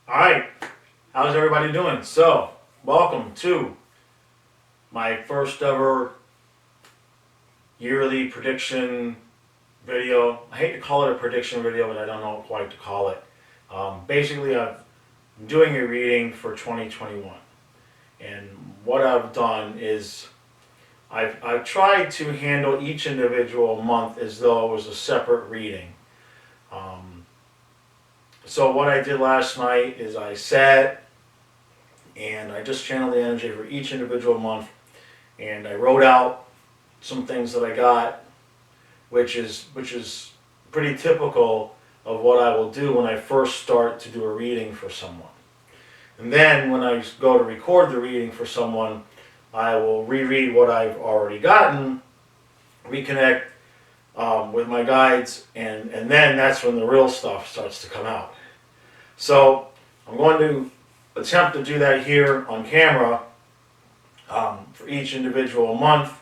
Alright, how's everybody doing? So, welcome to my first ever yearly prediction video. I hate to call it a prediction video, but I don't know quite to call it. Basically, I'm doing a reading for 2021. And what I've done is I've tried to handle each individual month as though it was a separate reading. So what I did last night is I sat and I just channeled the energy for each individual month, and I wrote out some things that I got, which is pretty typical of what I will do when I first start to do a reading for someone. And then when I go to record the reading for someone, I will reread what I've already gotten, reconnect with my guides, and then that's when the real stuff starts to come out. So I'm going to attempt to do that here on camera for each individual month.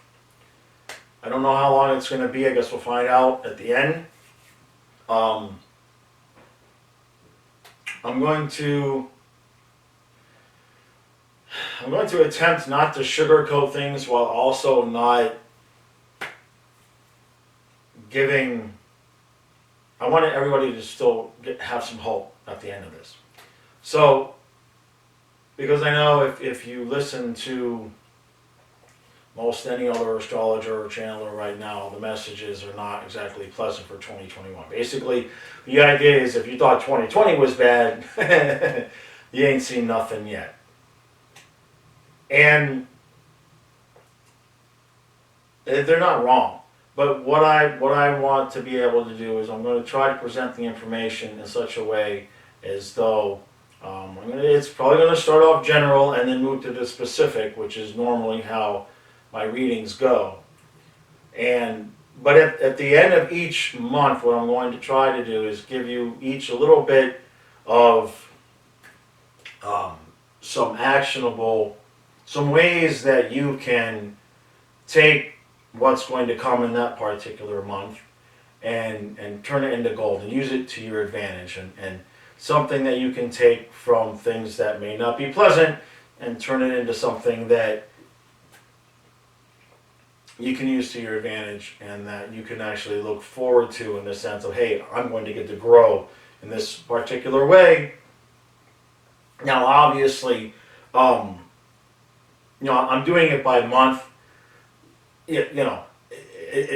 I don't know how long it's going to be. I guess we'll find out at the end. I'm going to attempt not to sugarcoat things while also not giving. I want everybody to still have some hope at the end of this. So, because I know if you listen to most any other astrologer or channeler right now, the messages are not exactly pleasant for 2021. Basically, the idea is if you thought 2020 was bad, you ain't seen nothing yet. And they're not wrong. But what I want to be able to do is I'm going to try to present the information in such a way as though it's probably going to start off general and then move to the specific, which is normally how my readings go. But at the end of each month, what I'm going to try to do is give you each a little bit of some ways that you can take what's going to come in that particular month and turn it into gold and use it to your advantage, and something that you can take from things that may not be pleasant and turn it into something that you can use to your advantage and that you can actually look forward to in the sense of, hey, I'm going to get to grow in this particular way. Now, obviously, I'm doing it by month. It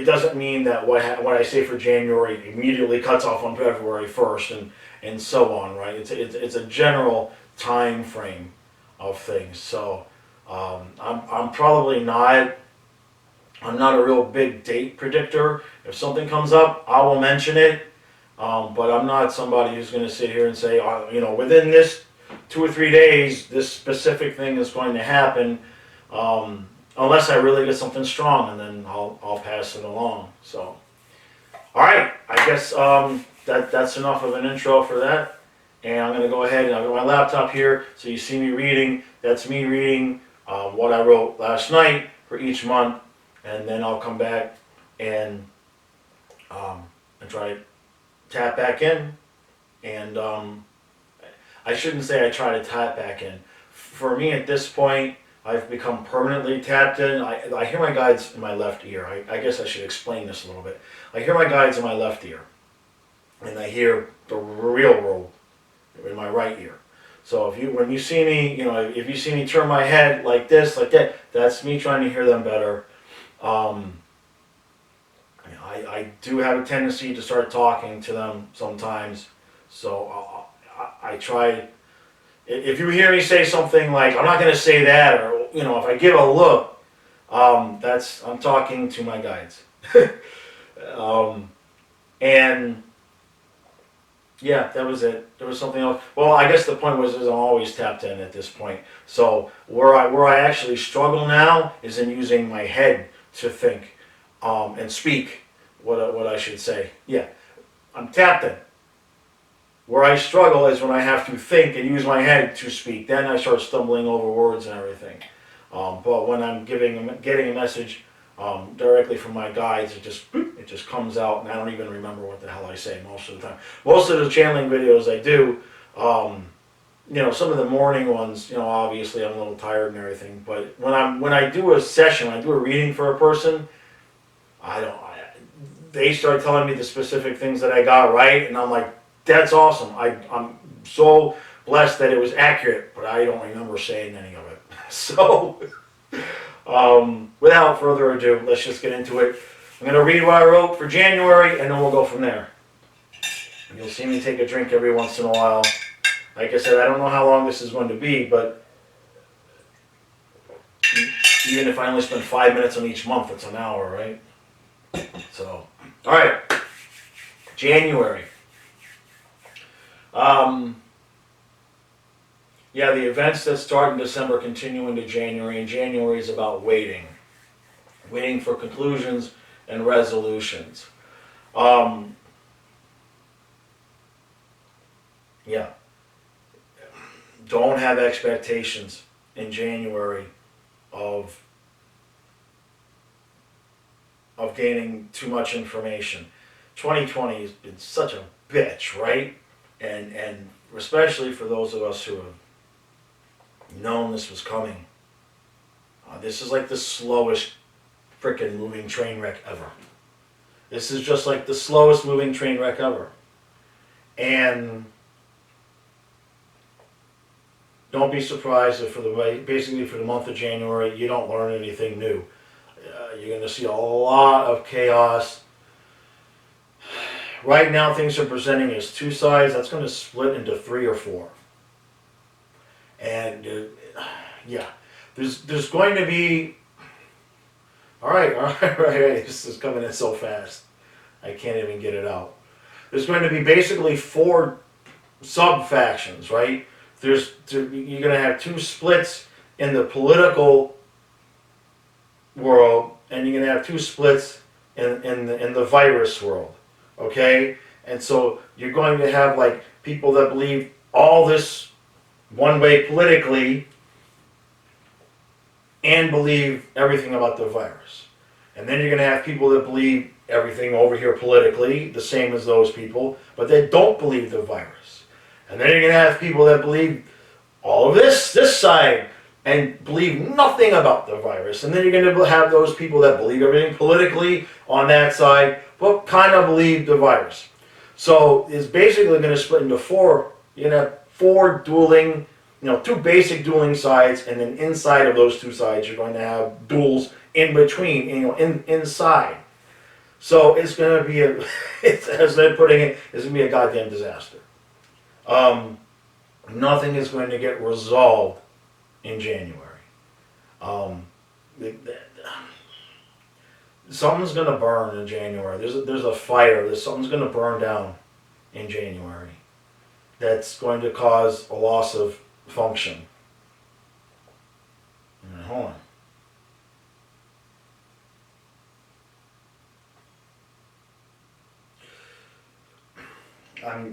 doesn't mean that what I say for January immediately cuts off on February 1st and so on, right? It's a general time frame of things. So I'm probably not. I'm not a real big date predictor. If something comes up, I will mention it. But I'm not somebody who's going to sit here and say, within this 2 or 3 days, this specific thing is going to happen. Unless I really get something strong, and then I'll pass it along. So, all right, I guess that's enough of an intro for that. And I'm going to go ahead and I've got my laptop here, so you see me reading. That's me reading what I wrote last night for each month, and then I'll come back and try to tap back in. And I shouldn't say I try to tap back in. For me, at this point, I've become permanently tapped in. I hear my guides in my left ear. I guess I should explain this a little bit. I hear my guides in my left ear, and I hear the real world in my right ear. So when you see me, if you see me turn my head like this, like that, that's me trying to hear them better. I do have a tendency to start talking to them sometimes, so I try. If you hear me say something like, I'm not going to say that, or if I give a look, I'm talking to my guides. And yeah, that was it. There was something else. Well, I guess the point was I'm always tapped in at this point. So where I actually struggle now is in using my head to think and speak what I should say. Yeah, I'm tapped in. Where I struggle is when I have to think and use my head to speak. Then I start stumbling over words and everything. But when I'm getting a message directly from my guides, it just comes out, and I don't even remember what the hell I say most of the time. Most of the channeling videos I do, some of the morning ones, obviously I'm a little tired and everything, but when I do a session, when I do a reading for a person, they start telling me the specific things that I got right, and I'm like, that's awesome. I'm so blessed that it was accurate, but I don't remember saying any of it. So, without further ado, let's just get into it. I'm going to read what I wrote for January, and then we'll go from there. You'll see me take a drink every once in a while. Like I said, I don't know how long this is going to be, but even if I only spend 5 minutes on each month, it's an hour, right? So, all right, January. Yeah, the events that start in December continue into January, and January is about waiting for conclusions and resolutions. Yeah, don't have expectations in January of gaining too much information. 2020 has been such a bitch, right? And especially for those of us who have known this was coming. This is like the slowest frickin' moving train wreck ever. This is just like the slowest moving train wreck ever. And don't be surprised if basically for the month of January you don't learn anything new. You're going to see a lot of chaos. Right now things are presenting as two sides. That's going to split into 3 or 4. And yeah, there's going to be, all right, this is coming in so fast. I can't even get it out. There's going to be basically 4 sub-factions, right? You're going to have 2 splits in the political world, and you're going to have 2 splits in the virus world, okay? And so you're going to have like people that believe all this one way politically and believe everything about the virus. And then you're going to have people that believe everything over here politically, the same as those people, but they don't believe the virus. And then you're going to have people that believe all of this side, and believe nothing about the virus. And then you're going to have those people that believe everything politically on that side, but kind of believe the virus. So it's basically going to split into 4. You're going to have 4 dueling, 2 basic dueling sides, and then inside of those 2 sides, you're going to have duels in between, inside. So it's going to be as they're putting it, it's going to be a goddamn disaster. Nothing is going to get resolved in January. Something's going to burn in January. There's a fire. Something's going to burn down in January. That's going to cause a loss of function. Hold on.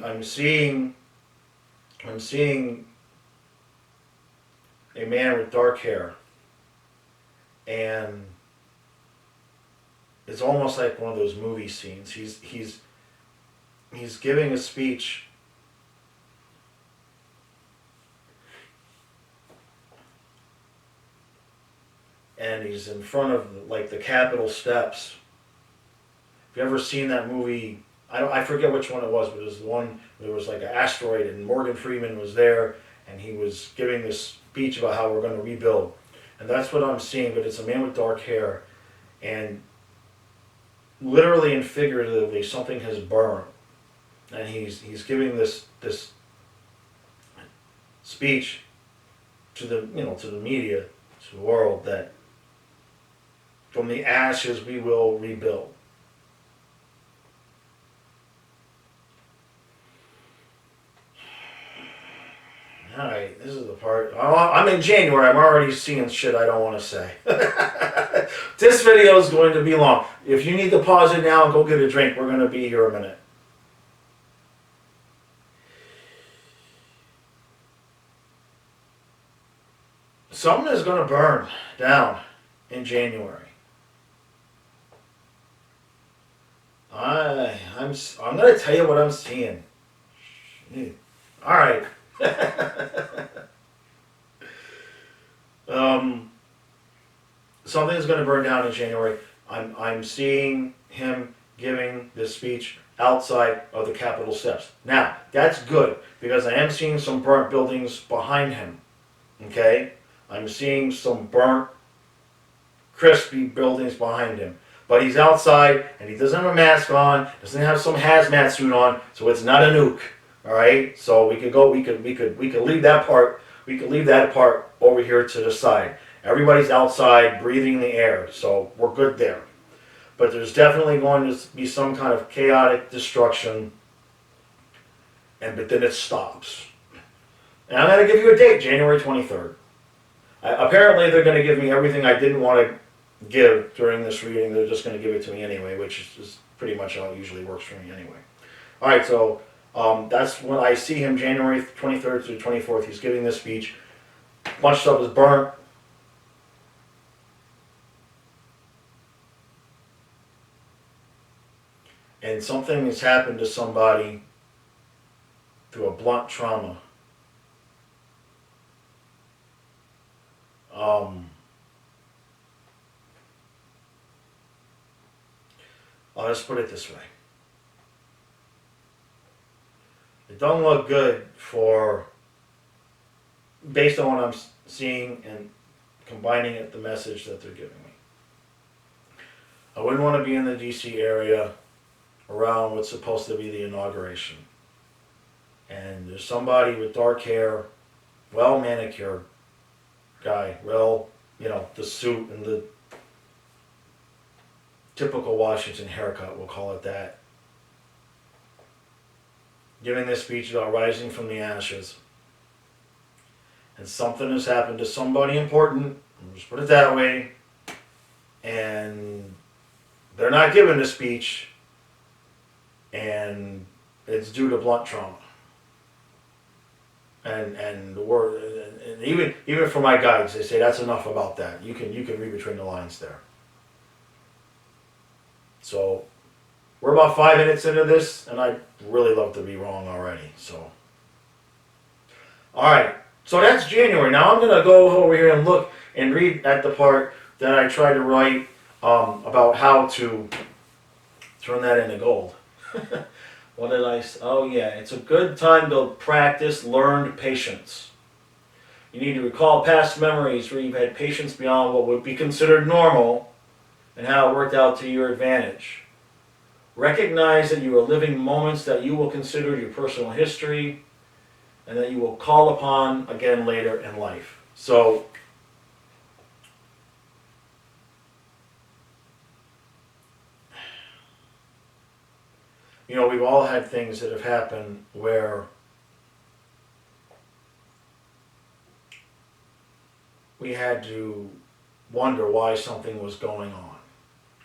I'm seeing a man with dark hair, and it's almost like one of those movie scenes. He's giving a speech, and he's in front of like the Capitol steps. If you ever seen that movie, I forget which one it was, but it was the one where there was like an asteroid and Morgan Freeman was there, and he was giving this speech about how we're going to rebuild. And that's what I'm seeing, but it's a man with dark hair, and literally and figuratively something has burned. And he's giving this speech to the media, to the world, that from the ashes we will rebuild. Alright, this is the part. I'm in January. I'm already seeing shit I don't want to say. This video is going to be long. If you need to pause it now and go get a drink, we're going to be here a minute. Something is going to burn down in January. I'm going to tell you what I'm seeing. Alright. something's going to burn down in January. I'm seeing him giving this speech outside of the Capitol steps. Now, that's good, because I am seeing some burnt buildings behind him, okay? I'm seeing some burnt, crispy buildings behind him. But he's outside, and he doesn't have a mask on, doesn't have some hazmat suit on, so it's not a nuke, all right? So we could leave that part, over here to the side. Everybody's outside breathing the air, so we're good there. But there's definitely going to be some kind of chaotic destruction, but then it stops. And I'm going to give you a date, January 23rd. Apparently they're going to give me everything I didn't want to give during this reading. They're just going to give it to me anyway, which is pretty much how it usually works for me anyway. Alright, so that's when I see him, January 23rd through 24th. He's giving this speech. A bunch of stuff is burnt. And something has happened to somebody through a blunt trauma. I'll just put it this way. It don't look good based on what I'm seeing and combining it, the message that they're giving me. I wouldn't want to be in the DC area around what's supposed to be the inauguration. And there's somebody with dark hair, well manicured guy, the suit and the typical Washington haircut, we'll call it that, giving this speech about rising from the ashes. And something has happened to somebody important, I'll just put it that way, and they're not giving the speech, and it's due to blunt trauma. And the word, and even for my guides, they say that's enough about that. You can read between the lines there. So we're about 5 minutes into this, and I'd really love to be wrong already. So, all right. So that's January. Now I'm gonna go over here and look and read at the part that I tried to write about how to turn that into gold. What did I say? Oh yeah, it's a good time to practice learned patience. You need to recall past memories where you've had patience beyond what would be considered normal and how it worked out to your advantage. Recognize that you are living moments that you will consider your personal history and that you will call upon again later in life. So, we've all had things that have happened where we had to wonder why something was going on.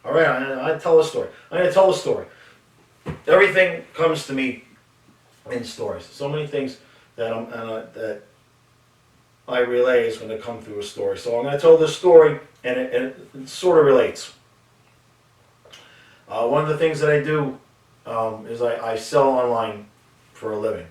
All right, I tell a story. I'm going to tell a story. Everything comes to me in stories. So many things that I relay is going to come through a story. So I'm going to tell this story, and it sort of relates. One of the things that I do is I sell online for a living.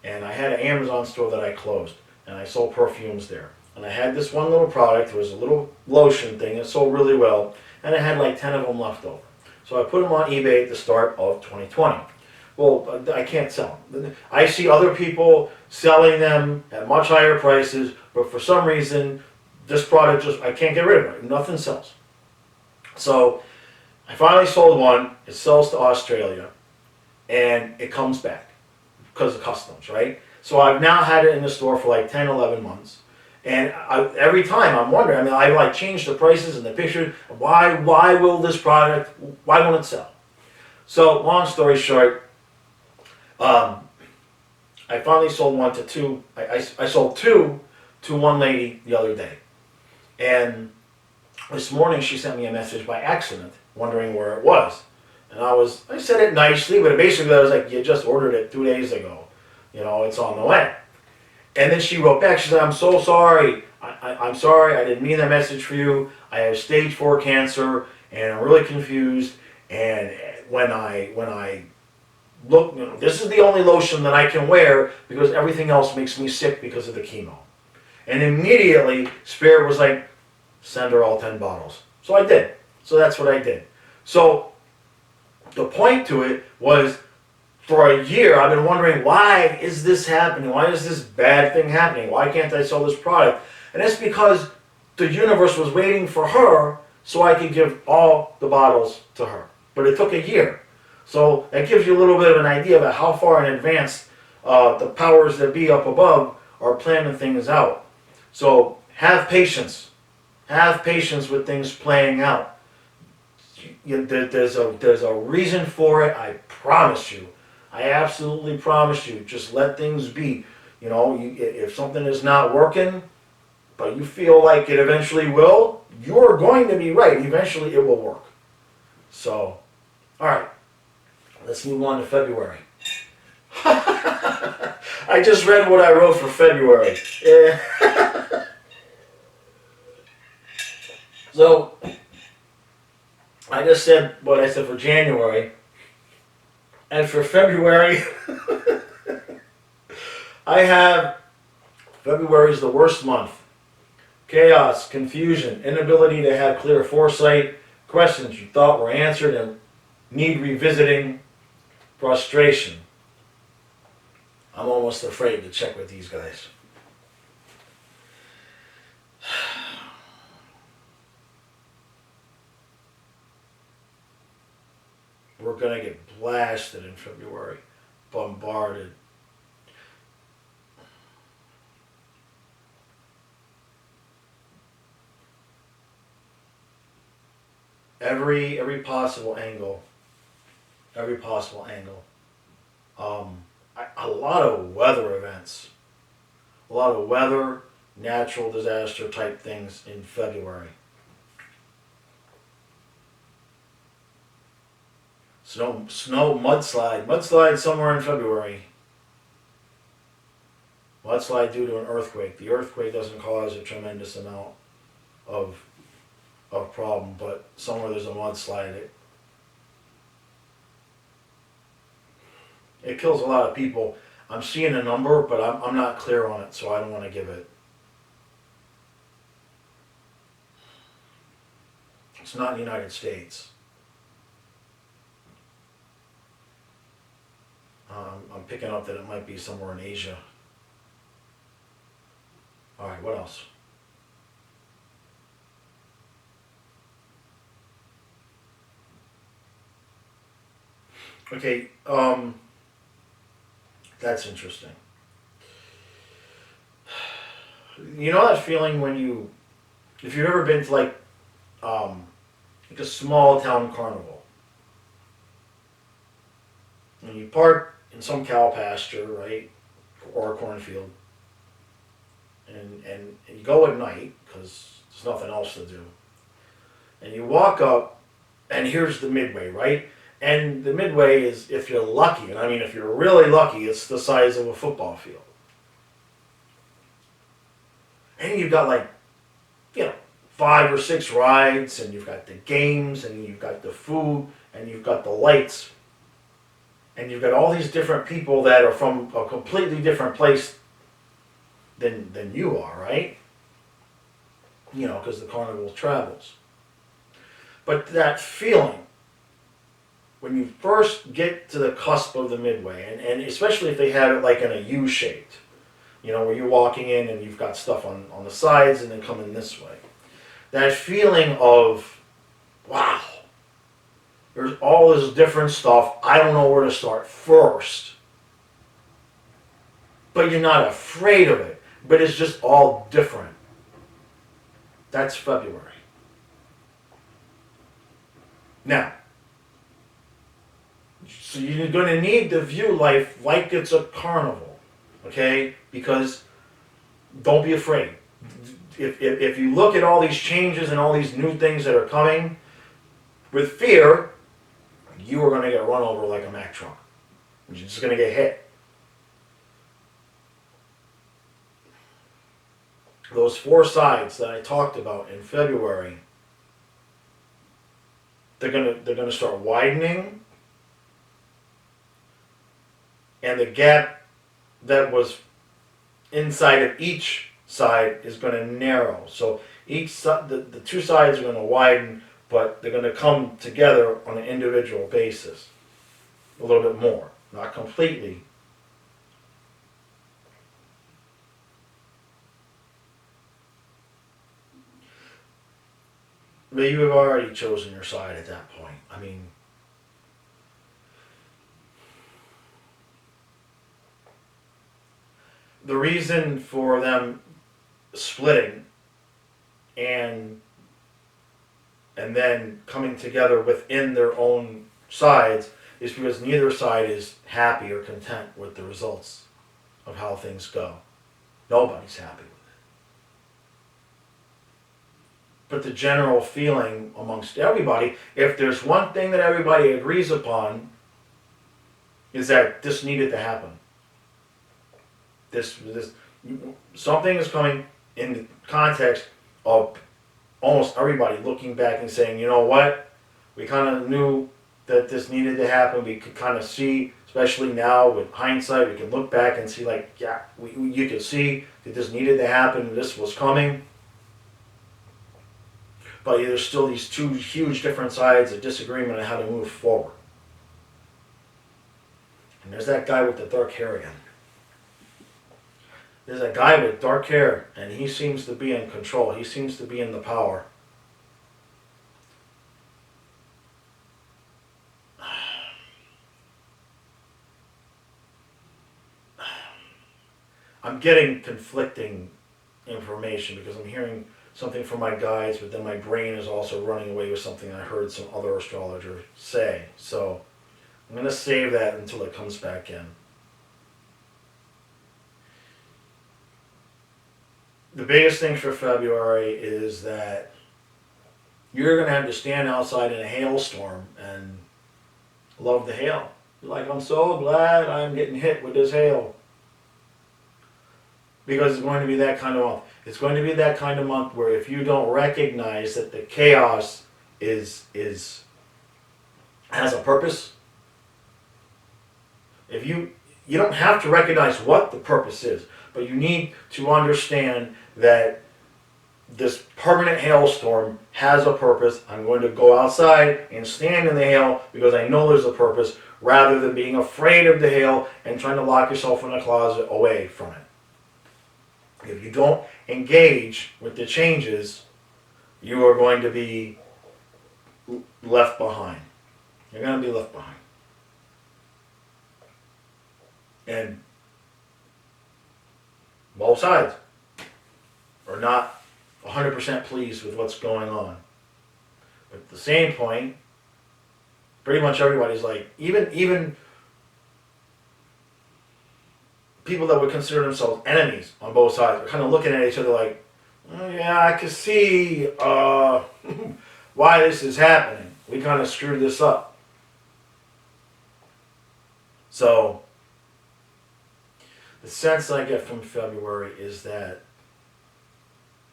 And I had an Amazon store that I closed, and I sold perfumes there. And I had this one little product. It was a little lotion thing. It sold really well, and I had like 10 of them left over. So I put them on eBay at the start of 2020. Well, I can't sell them. I see other people selling them at much higher prices, but for some reason, this product I can't get rid of it. Nothing sells. So I finally sold one. It sells to Australia, and it comes back because of customs, right? So I've now had it in the store for like 10, 11 months. And every time I'm wondering, I changed the prices and the picture. Why will this product, why won't it sell? So long story short, I finally sold one to two. I sold two to one lady the other day. And this morning she sent me a message by accident, wondering where it was. And I said it nicely, but basically I was like, you just ordered it 2 days ago. It's on the way. And then she wrote back, she said, I'm so sorry. I'm sorry, I didn't mean that message for you. I have stage 4 cancer, and I'm really confused. And when I look, this is the only lotion that I can wear because everything else makes me sick because of the chemo. And immediately, Spirit was like, Send her all 10 bottles. So I did. So that's what I did. So the point to it was, for a year, I've been wondering, why is this happening? Why is this bad thing happening? Why can't I sell this product? And it's because the universe was waiting for her so I could give all the bottles to her. But it took a year. So that gives you a little bit of an idea about how far in advance the powers that be up above are planning things out. So have patience. Have patience with things playing out. There's a reason for it, I promise you. I absolutely promise you. Just let things be. You know, if something is not working, but you feel like it eventually will, you're going to be right. Eventually it will work. So, all right. Let's move on to February. I just read what I wrote for February. Yeah. So, I just said what I said for January. And for February, I have, February is the worst month. Chaos, confusion, inability to have clear foresight, questions you thought were answered and need revisiting, frustration. I'm almost afraid to check with these guys. We're going to get blasted in February, bombarded. Every possible angle. Every possible angle. A lot of weather events. A lot of weather, natural disaster type things in February. Snow, mudslide somewhere in February. Mudslide due to an earthquake. The earthquake doesn't cause a tremendous amount of problem, but somewhere there's a mudslide. It kills a lot of people. I'm seeing a number, but I'm not clear on it, so I don't want to give it. It's not in the United States. I'm picking up that it might be somewhere in Asia. All right, what else? Okay, that's interesting. You know that feeling when if you've ever been to like a small town carnival, and you park in some cow pasture, right, or a cornfield, and you go at night because there's nothing else to do, and you walk up, and here's the midway, right? And the midway is, if you're lucky, and I mean if you're really lucky, it's the size of a football field. And you've got like, 5 or 6 rides, and you've got the games, and you've got the food, and you've got the lights, and you've got all these different people that are from a completely different place than you are, right? Because the carnival travels. But that feeling, when you first get to the cusp of the midway, and especially if they have it like in a U-shaped, where you're walking in and you've got stuff on the sides and then coming this way. That feeling of, wow, there's all this different stuff. I don't know where to start first. But you're not afraid of it. But it's just all different. That's February. Now, so you're going to need to view life like it's a carnival. Okay? Because don't be afraid. If you look at all these changes and all these new things that are coming, with fear, you are going to get run over like a Mack truck. You're just going to get hit. Those 4 sides that I talked about in February, they're going to start widening, and the gap that was inside of each side is going to narrow. So the two sides are going to widen, but they're going to come together on an individual basis a little bit more, not completely. But you have already chosen your side at that point. I mean, the reason for them splitting and then coming together within their own sides is because neither side is happy or content with the results of how things go. Nobody's happy with it. But the general feeling amongst everybody, if there's one thing that everybody agrees upon, is that this needed to happen. This something is coming in the context of almost everybody looking back and saying, you know what, we kind of knew that this needed to happen. We could kind of see, especially now with hindsight, we can look back and see like, yeah, you could see that this needed to happen, this was coming. But there's still these two huge different sides of disagreement on how to move forward. And there's that guy with the dark hair again. There's a guy with dark hair, and he seems to be in control. He seems to be in the power. I'm getting conflicting information because I'm hearing something from my guides, but then my brain is also running away with something I heard some other astrologer say. So I'm going to save that until it comes back in. The biggest thing for February is that you're going to have to stand outside in a hailstorm and love the hail. You're like, I'm so glad I'm getting hit with this hail. Because it's going to be that kind of month. It's going to be that kind of month where if you don't recognize that the chaos has a purpose, if you don't have to recognize what the purpose is, but you need to understand that this permanent hailstorm has a purpose. I'm going to go outside and stand in the hail because I know there's a purpose, rather than being afraid of the hail and trying to lock yourself in a closet away from it. If you don't engage with the changes, you are going to be left behind. You're going to be left behind. And both sides are not 100% pleased with what's going on. But at the same point, pretty much everybody's like, even people that would consider themselves enemies on both sides are kind of looking at each other like, oh, yeah, I can see why this is happening. We kind of screwed this up. So the sense I get from February is that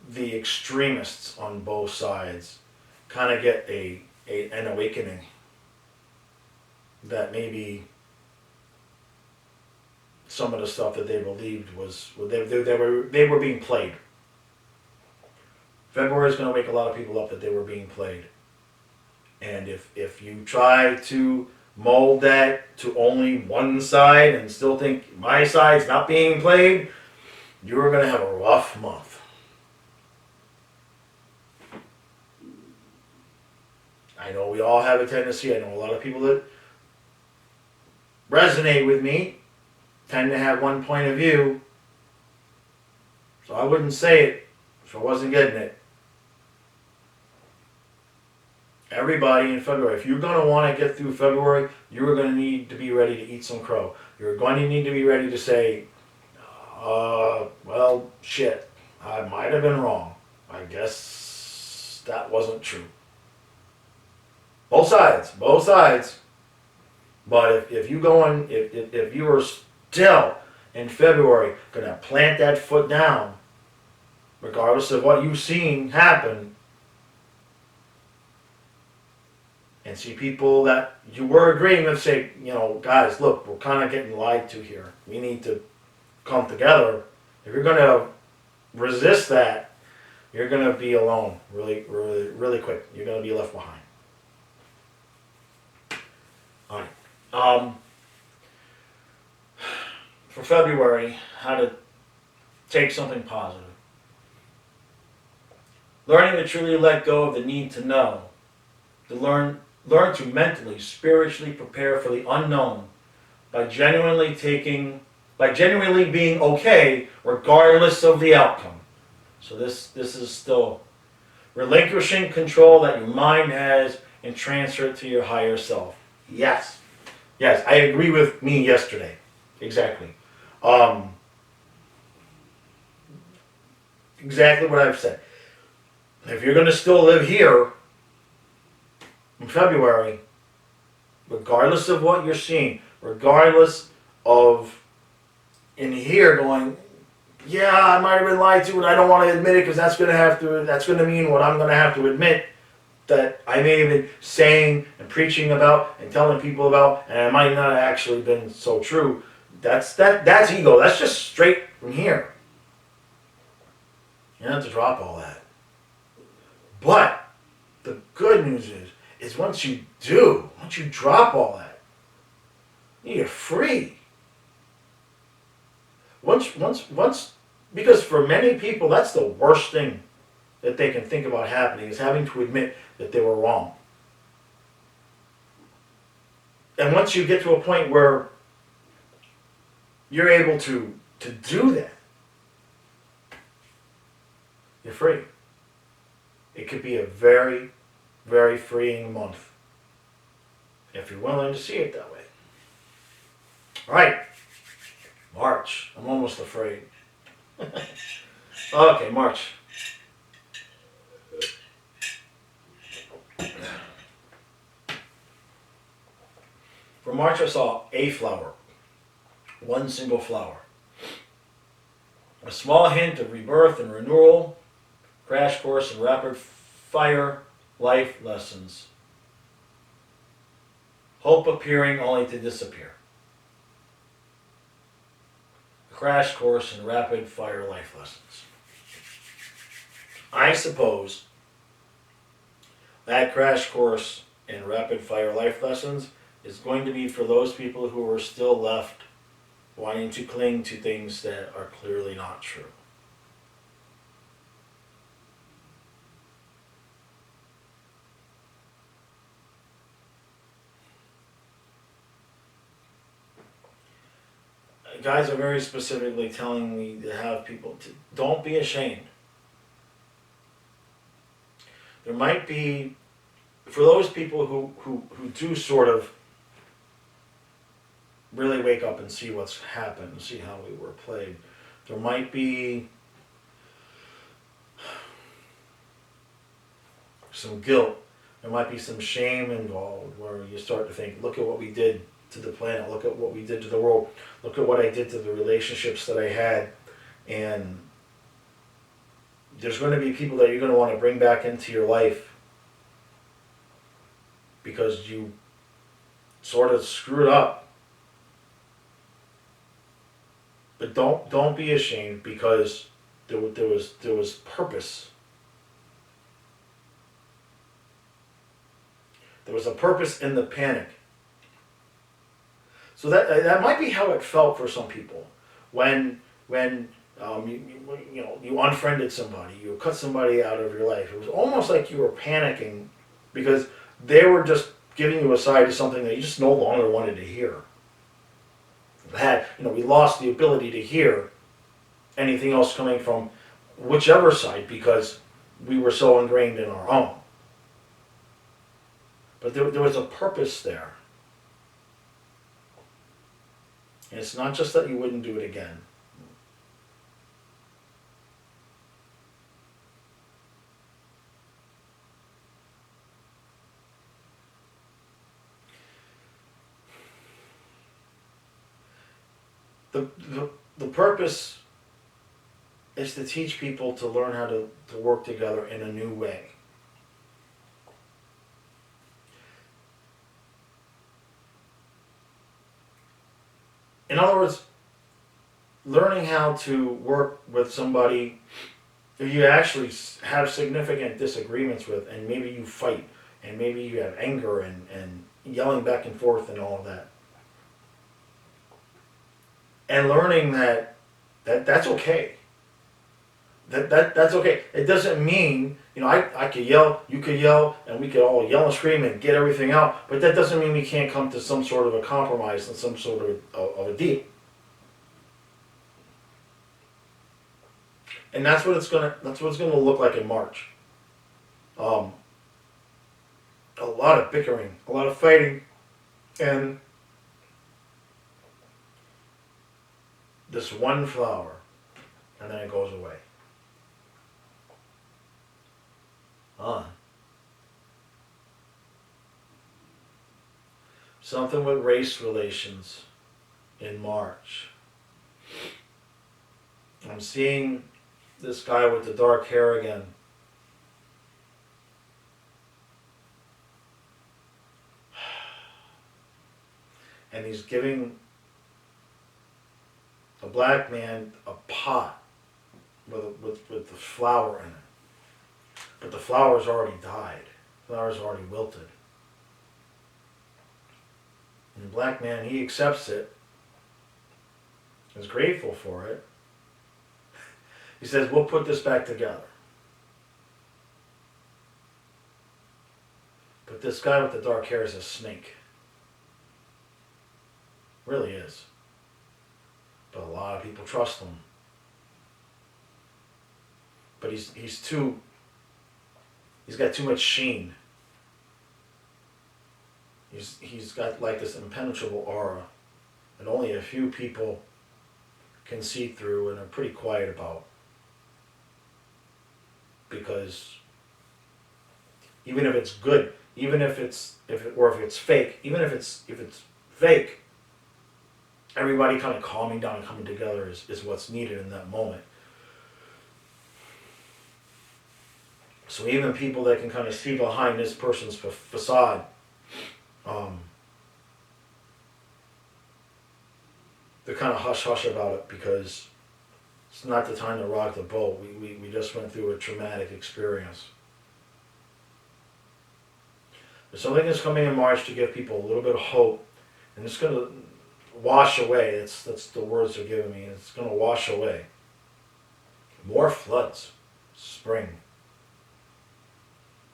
the extremists on both sides kind of get an awakening that maybe some of the stuff that they believed was they were being played. February is going to wake a lot of people up that they were being played. And if you try to mold that to only one side and still think my side's not being played, you're going to have a rough month. I know we all have a tendency, I know a lot of people that resonate with me tend to have one point of view, so I wouldn't say it if I wasn't getting it. Everybody in February, if you're going to want to get through February, you're going to need to be ready to eat some crow. You're going to need to be ready to say, well, shit, I might have been wrong. I guess that wasn't true. Both sides. But if you were still in February going to plant that foot down, regardless of what you've seen happen, and see people that you were agreeing with say, guys, look, we're kind of getting lied to here. We need to come together. If you're going to resist that, you're going to be alone really, really, really quick. You're going to be left behind. All right. For February, how to take something positive. Learning to truly let go of the need to know. To learn to mentally, spiritually prepare for the unknown by genuinely being okay regardless of the outcome. So this is still relinquishing control that your mind has and transfer it to your higher self. Yes. Yes, I agree with me yesterday. Exactly. Exactly what I've said. If you're going to still live here in February, regardless of what you're seeing, regardless of in here going, yeah, I might have been lied to, and I don't want to admit it because that's going to mean what I'm going to have to admit that I may have been saying and preaching about and telling people about, and it might not have actually been so true. That's ego. That's just straight from here. You don't have to drop all that. But the good news is once you drop all that, you're free. Once, because for many people, that's the worst thing that they can think about happening is having to admit that they were wrong. And once you get to a point where you're able to do that, you're free. It could be a very, very freeing month if you're willing to see it that way. All right, March. I'm almost afraid. Okay, March. For March, I saw a flower, one single flower. A small hint of rebirth and renewal, crash course in rapid fire life lessons. Hope appearing only to disappear. A crash course in rapid fire life lessons. I suppose that crash course in rapid fire life lessons is going to be for those people who are still left wanting to cling to things that are clearly not true. Guys are very specifically telling me to have people to don't be ashamed. There might be, for those people who do sort of really wake up and see what's happened, see how we were played, there might be some guilt, there might be some shame involved where you start to think, look at what we did to the planet, look at what we did to the world, look at what I did to the relationships that I had, and there's going to be people that you're going to want to bring back into your life because you sort of screwed up. But don't be ashamed because there was purpose. There was a purpose in the panic. So that might be how it felt for some people when you unfriended somebody, you cut somebody out of your life. It was almost like you were panicking because they were just giving you a side to something that you just no longer wanted to hear. We lost the ability to hear anything else coming from whichever side because we were so ingrained in our own. But there was a purpose there. And it's not just that you wouldn't do it again. The purpose is to teach people to learn how to work together in a new way. In other words, learning how to work with somebody who you actually have significant disagreements with, and maybe you fight, and maybe you have anger and yelling back and forth and all of that. And learning that's okay. That's okay. It doesn't mean, I could yell, you could yell, and we could all yell and scream and get everything out, but that doesn't mean we can't come to some sort of a compromise and some sort of a deal. And that's what it's gonna look like in March. A lot of bickering, a lot of fighting, and this one flower, and then it goes away. Something with race relations in March. I'm seeing this guy with the dark hair again. And he's giving a black man a pot with the flower in it. But the flower's already died. The flower's already wilted. And the black man, he accepts it, is grateful for it. He says, we'll put this back together. But this guy with the dark hair is a snake. Really is. But a lot of people trust him. But he's got too much sheen. He's got like this impenetrable aura that only a few people can see through and are pretty quiet about. Because even if it's good, even if it's fake, even if it's fake, everybody kind of calming down and coming together is what's needed in that moment. So even people that can kind of see behind this person's facade, they're kind of hush-hush about it because it's not the time to rock the boat. We just went through a traumatic experience. There's something that's coming in March to give people a little bit of hope, and it's going to wash away. That's the words they're giving me. It's going to wash away. More floods. Spring.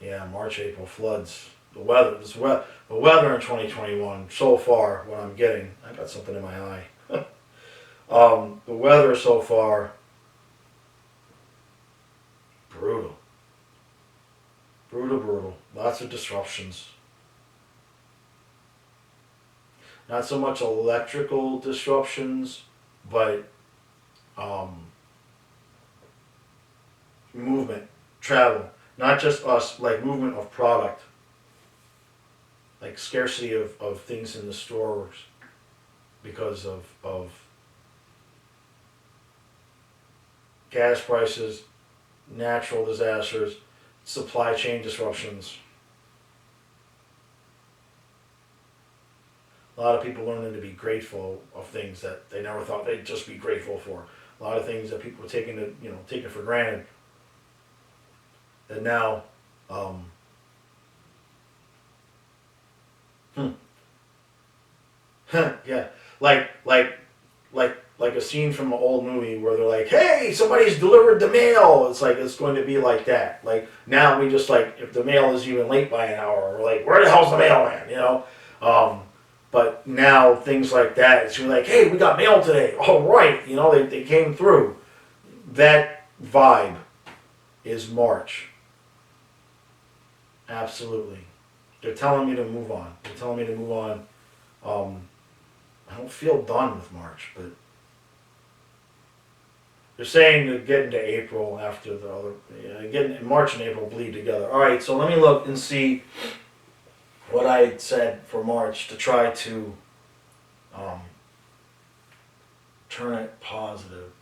Yeah, March, April, floods. The weather in 2021, so far, what I'm getting, I got something in my eye. The weather so far, brutal. Brutal. Lots of disruptions. Not so much electrical disruptions, but movement, travel. Not just us, like movement of product. Like scarcity of things in the stores because of gas prices, natural disasters, supply chain disruptions. A lot of people learning to be grateful of things that they never thought they'd just be grateful for. A lot of things that people were taking for granted. That now, yeah, like a scene from an old movie where they're like, "Hey, somebody's delivered the mail." It's like it's going to be like that. Like now, we just like if the mail is even late by an hour, we're like, "Where the hell's the mailman?" But now things like that, it's like, "Hey, we got mail today." All right, they came through. That vibe is March. Absolutely. They're telling me to move on. I don't feel done with March, but they're saying to get into April after the other. March and April bleed together. All right, so let me look and see what I said for March to try to turn it positive.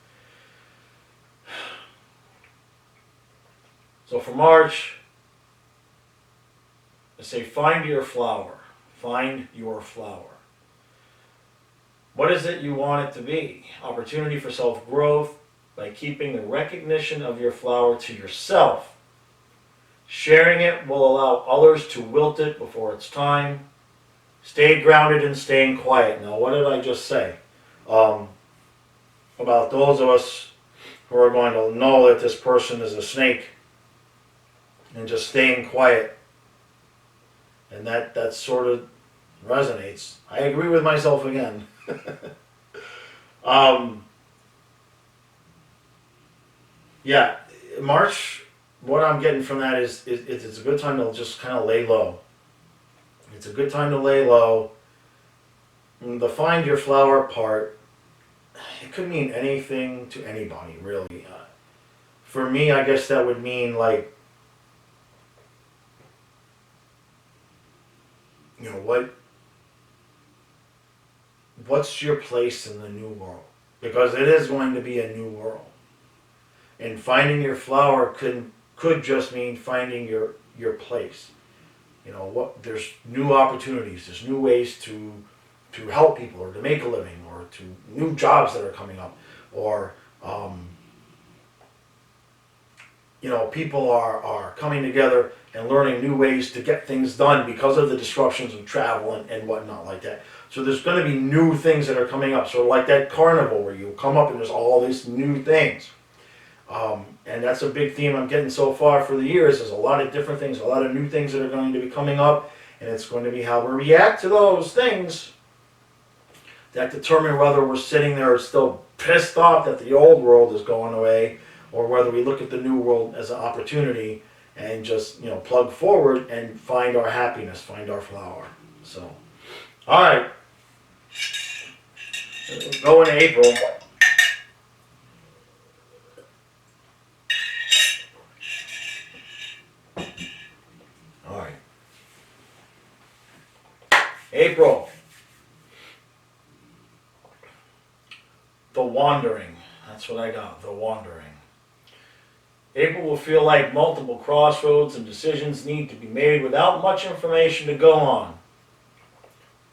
So for March, I say find your flower. Find your flower. What is it you want it to be? Opportunity for self-growth, by keeping the recognition of your flower to yourself. Sharing it will allow others to wilt it before it's time. Stay grounded and staying quiet. Now, what did I just say? About those of us who are going to know that this person is a snake and just staying quiet. And that sort of resonates. I agree with myself again. Yeah, March, what I'm getting from that is it's a good time to just kind of lay low. It's a good time to lay low. The find your flower part, it could mean anything to anybody, really. For me, I guess that would mean, like, you know, what's your place in the new world? Because it is going to be a new world. And finding your flower could just mean finding your place. You know, there's new opportunities, there's new ways to help people or to make a living or to new jobs that are coming up, or you know, people are coming together and learning new ways to get things done because of the disruptions of travel and whatnot like that. So there's going to be new things that are coming up. So like that carnival where you come up and there's all these new things. And that's a big theme I'm getting so far for the years. There's a lot of different things, a lot of new things that are going to be coming up. And it's going to be how we react to those things that determine whether we're sitting there still pissed off that the old world is going away, or whether we look at the new world as an opportunity and just, you know, plug forward and find our happiness, find our flower. So, all right, go into April. All right, April. The wandering. That's what I got. The wandering. April will feel like multiple crossroads and decisions need to be made without much information to go on.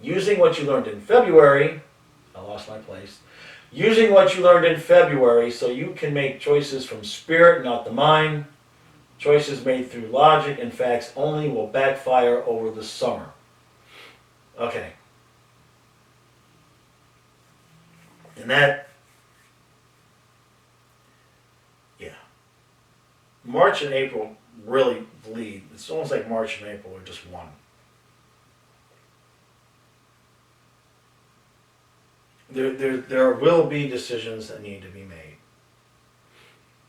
Using what you learned in February, I lost my place, using what you learned in February so you can make choices from spirit, not the mind. Choices made through logic and facts only will backfire over the summer. Okay. And that, yeah. March and April really bleed. It's almost like March and April are just one. There will be decisions that need to be made.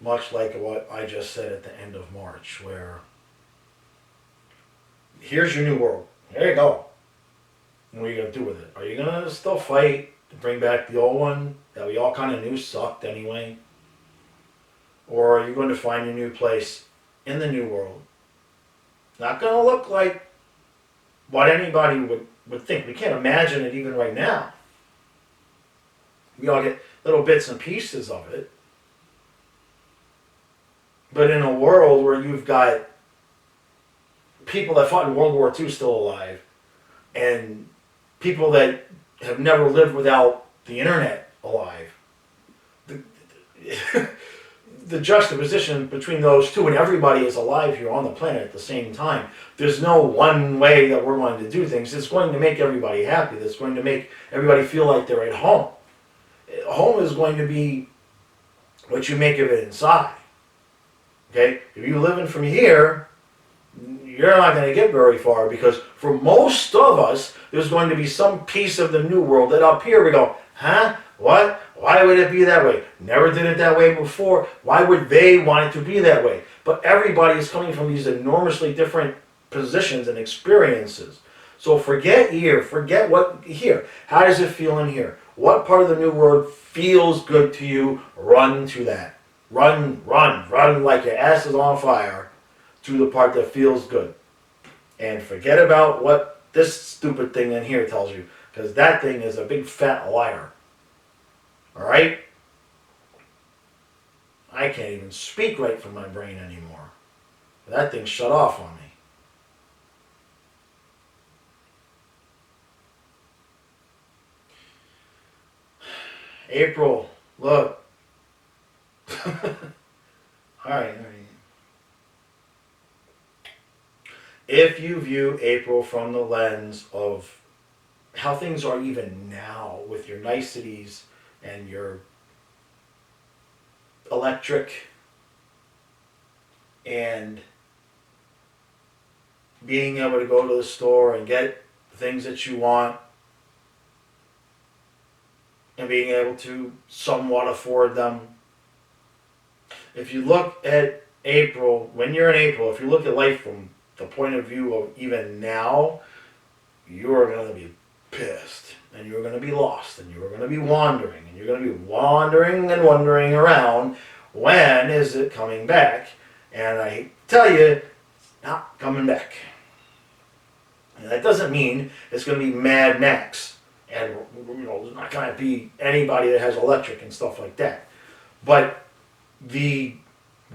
Much like what I just said at the end of March, where here's your new world. There you go. What are you going to do with it? Are you going to still fight to bring back the old one that we all kind of knew sucked anyway? Or are you going to find a new place in the new world? Not going to look like what anybody would think. We can't imagine it even right now. We all get little bits and pieces of it. But in a world where you've got people that fought in World War II still alive, and people that have never lived without the internet alive, the juxtaposition between those two, and everybody is alive here on the planet at the same time. There's no one way that we're going to do things. It's going to make everybody happy. That's going to make everybody feel like they're at home. Home is going to be what you make of it inside. Okay? If you're living from here, you're not going to get very far, because for most of us, there's going to be some piece of the new world that up here we go, huh? What? Why would it be that way? Never did it that way before. Why would they want it to be that way? But everybody is coming from these enormously different positions and experiences. So forget here. Forget what here. How does it feel in here? What part of the new world feels good to you? Run to that. Run like your ass is on fire to the part that feels good. And forget about what this stupid thing in here tells you, because that thing is a big fat liar. Alright? I can't even speak right from my brain anymore. That thing shut off on me. April, look. Alright. If you view April from the lens of how things are even now with your niceties and your electric and being able to go to the store and get things that you want and being able to somewhat afford them. If you look at April, when you're in April, if you look at life from the point of view of even now, you're going to be pissed and you're going to be lost and you're going to be wandering and you're going to be wandering and wandering around. When is it coming back? And I tell you, it's not coming back. And that doesn't mean it's going to be Mad Max. And there's not going to be anybody that has electric and stuff like that. But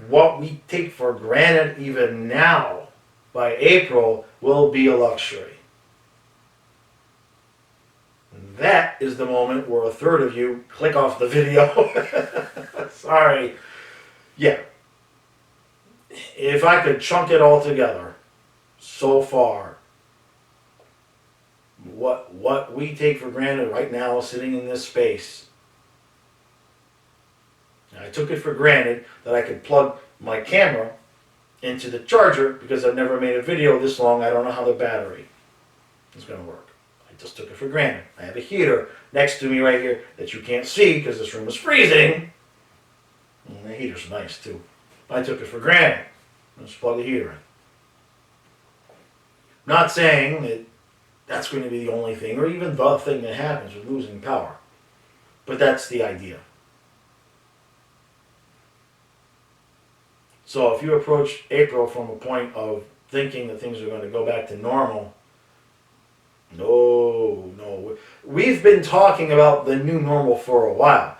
what we take for granted even now, by April, will be a luxury. That is the moment where a third of you click off the video. Sorry. Yeah. If I could chunk it all together, so far, what we take for granted right now sitting in this space, I took it for granted that I could plug my camera into the charger because I've never made a video this long. I don't know how the battery is going to work. I just took it for granted. I have a heater next to me right here that you can't see because this room is freezing. And the heater's nice too. I took it for granted. Let's plug the heater in. Not saying that that's going to be the only thing or even the thing that happens with losing power. But that's the idea. So if you approach April from a point of thinking that things are going to go back to normal, no. We've been talking about the new normal for a while.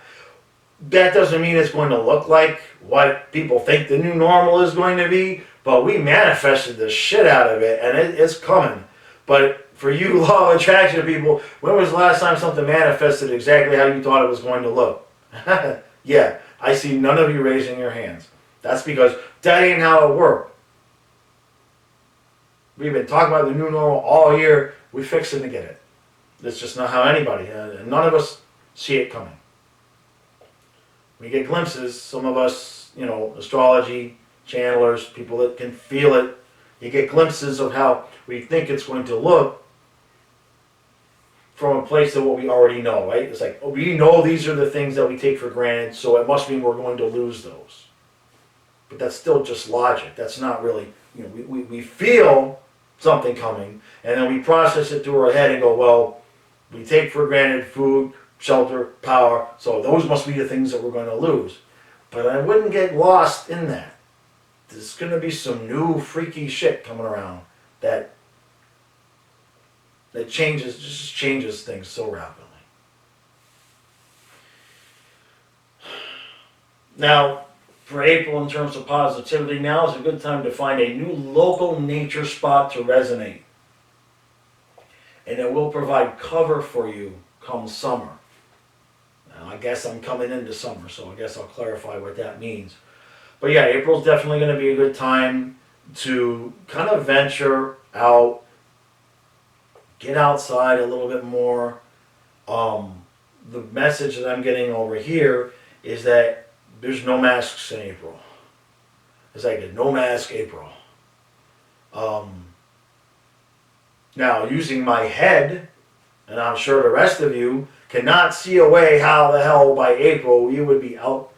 That doesn't mean it's going to look like what people think the new normal is going to be, but we manifested the shit out of it, and it's coming. But for you law of attraction people, when was the last time something manifested exactly how you thought it was going to look? Yeah, I see none of you raising your hands. That's because that ain't how it worked. We've been talking about the new normal all year. We're fixing to get it. That's just not how anybody, and none of us see it coming. We get glimpses, some of us, astrology channelers, people that can feel it, you get glimpses of how we think it's going to look from a place of what we already know, right? It's like, we know these are the things that we take for granted, so it must mean we're going to lose those. But that's still just logic. That's not really, we feel something coming, and then we process it through our head and go, well, we take for granted food, shelter, power, so those must be the things that we're going to lose. But I wouldn't get lost in that. There's going to be some new freaky shit coming around that changes things so rapidly. Now, for April, in terms of positivity, now is a good time to find a new local nature spot to resonate. And it will provide cover for you come summer. Now, I guess I'm coming into summer, so I guess I'll clarify what that means. But yeah, April's definitely going to be a good time to kind of venture out, get outside a little bit more. The message that I'm getting over here is that there's no masks in April. It's like a no mask April. Now, using my head, and I'm sure the rest of you cannot see a way how the hell by April you would be out.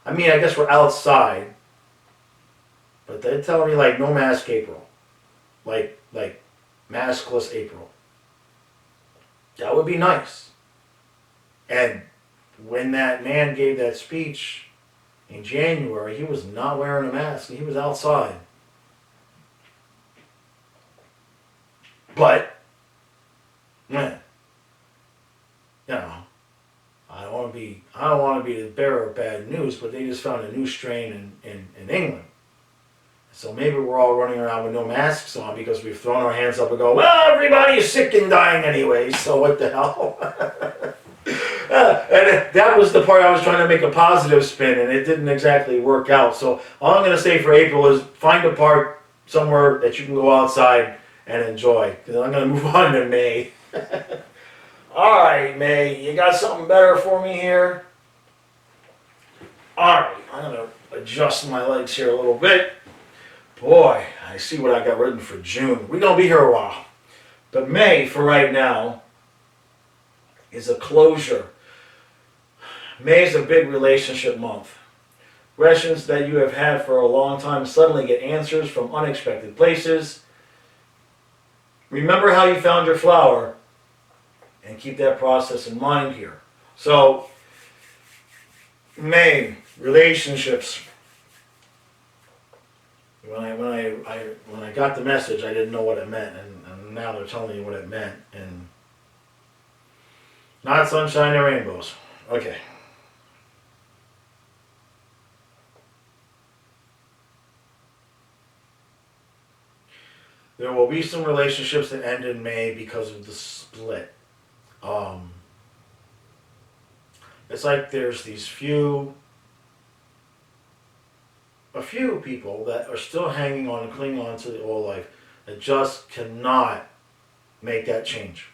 I mean, I guess we're outside, but they're telling me like no mask April, like maskless April. That would be nice. And when that man gave that speech in January, he was not wearing a mask. He was outside. But, man, I don't want to be the bearer of bad news, but they just found a new strain in England. So maybe we're all running around with no masks on because we've thrown our hands up and go, well, everybody is sick and dying anyway, so what the hell? And that was the part I was trying to make a positive spin, and it didn't exactly work out. So all I'm going to say for April is find a park somewhere that you can go outside and enjoy. Because I'm going to move on to May. All right, May, you got something better for me here? All right, I'm going to adjust my legs here a little bit. Boy, I see what I got written for June. We're going to be here a while. But May, for right now, is a closure. May is a big relationship month. Questions that you have had for a long time suddenly get answers from unexpected places. Remember how you found your flower and keep that process in mind here. So, May, relationships. When I got the message, I didn't know what it meant, and now they're telling me what it meant, and not sunshine and rainbows. Okay. There will be some relationships that end in May because of the split. It's like there's a few people that are still hanging on and clinging on to the old life that just cannot make that change.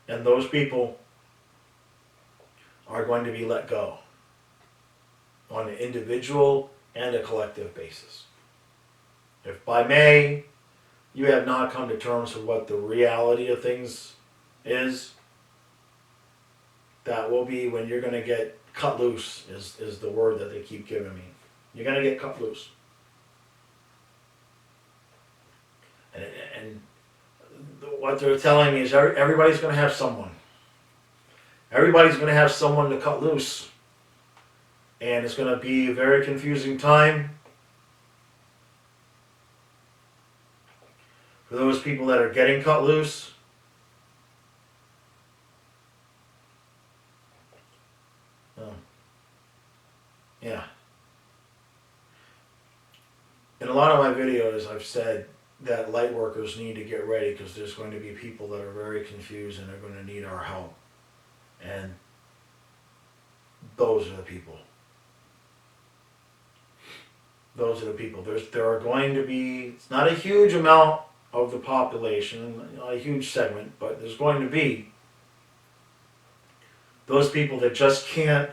And those people are going to be let go on an individual and a collective basis. If by May you have not come to terms with what the reality of things is, that will be when you're going to get cut loose, is the word that they keep giving me. You're going to get cut loose. And what they're telling me is everybody's going to have someone. Everybody's going to have someone to cut loose. And it's going to be a very confusing time for those people that are getting cut loose. Yeah. In a lot of my videos, I've said that light workers need to get ready because there's going to be people that are very confused and they're going to need our help. And those are the people. Those are the people. There are going to be, it's not a huge amount of the population, not a huge segment, but there's going to be those people that just can't,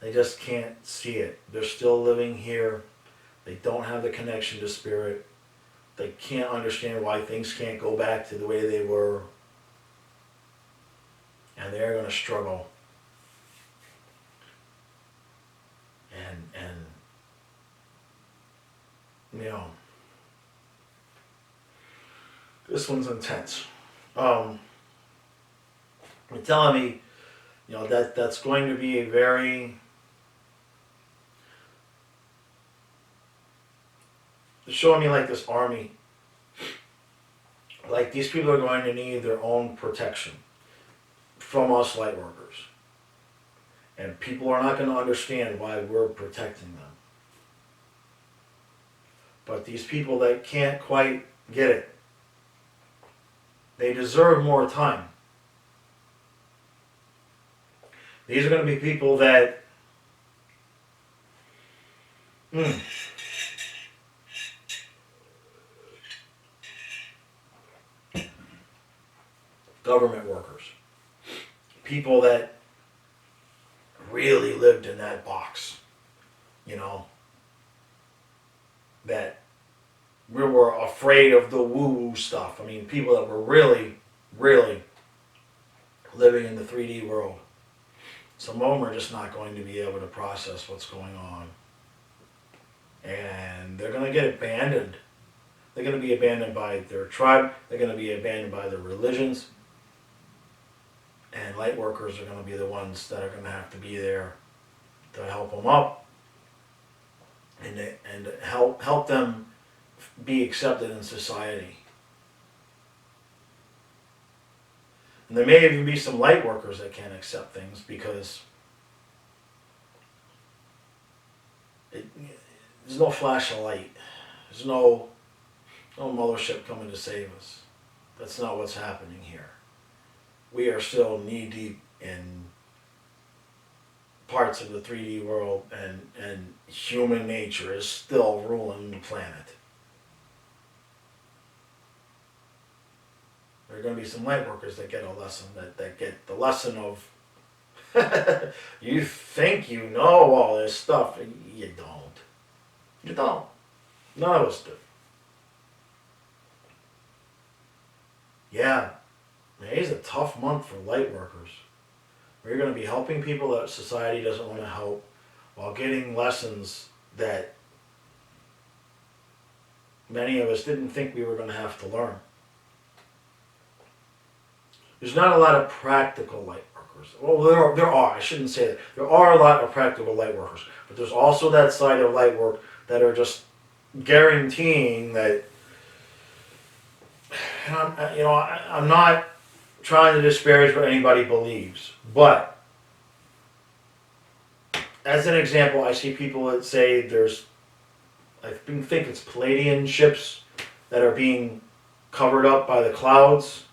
they just can't see it. They're still living here. They don't have the connection to spirit. They can't understand why things can't go back to the way they were. And they're going to struggle. And you know, this one's intense. They're telling me, you know, that's going to be a very, they're showing me like this army. Like these people are going to need their own protection from us light workers. And people are not going to understand why we're protecting them. But these people that can't quite get it, they deserve more time. These are going to be people that government workers, people that really lived in that box, you know, that we were afraid of the woo-woo stuff. I mean, people that were really, really living in the 3D world. Some of them are just not going to be able to process what's going on. And they're going to get abandoned. They're going to be abandoned by their tribe. They're going to be abandoned by their religions. And light workers are going to be the ones that are going to have to be there to help them up and help them be accepted in society. And there may even be some light workers that can't accept things because there's no flash of light. There's no No mothership coming to save us. That's not what's happening here. We are still knee deep in parts of the 3D world, and human nature is still ruling the planet. There are going to be some light workers that get a lesson, that get the lesson of you think you know all this stuff, and you don't. You don't. None of us do. Yeah, May's a tough month for light workers. We're going to be helping people that society doesn't want to help, while getting lessons that many of us didn't think we were going to have to learn. There's not a lot of practical light workers. Well, there are. I shouldn't say that. There are a lot of practical light workers, but there's also that side of light work that are just guaranteeing that. I'm not trying to disparage what anybody believes, but as an example, I see people that say I think it's Palladian ships that are being covered up by the clouds,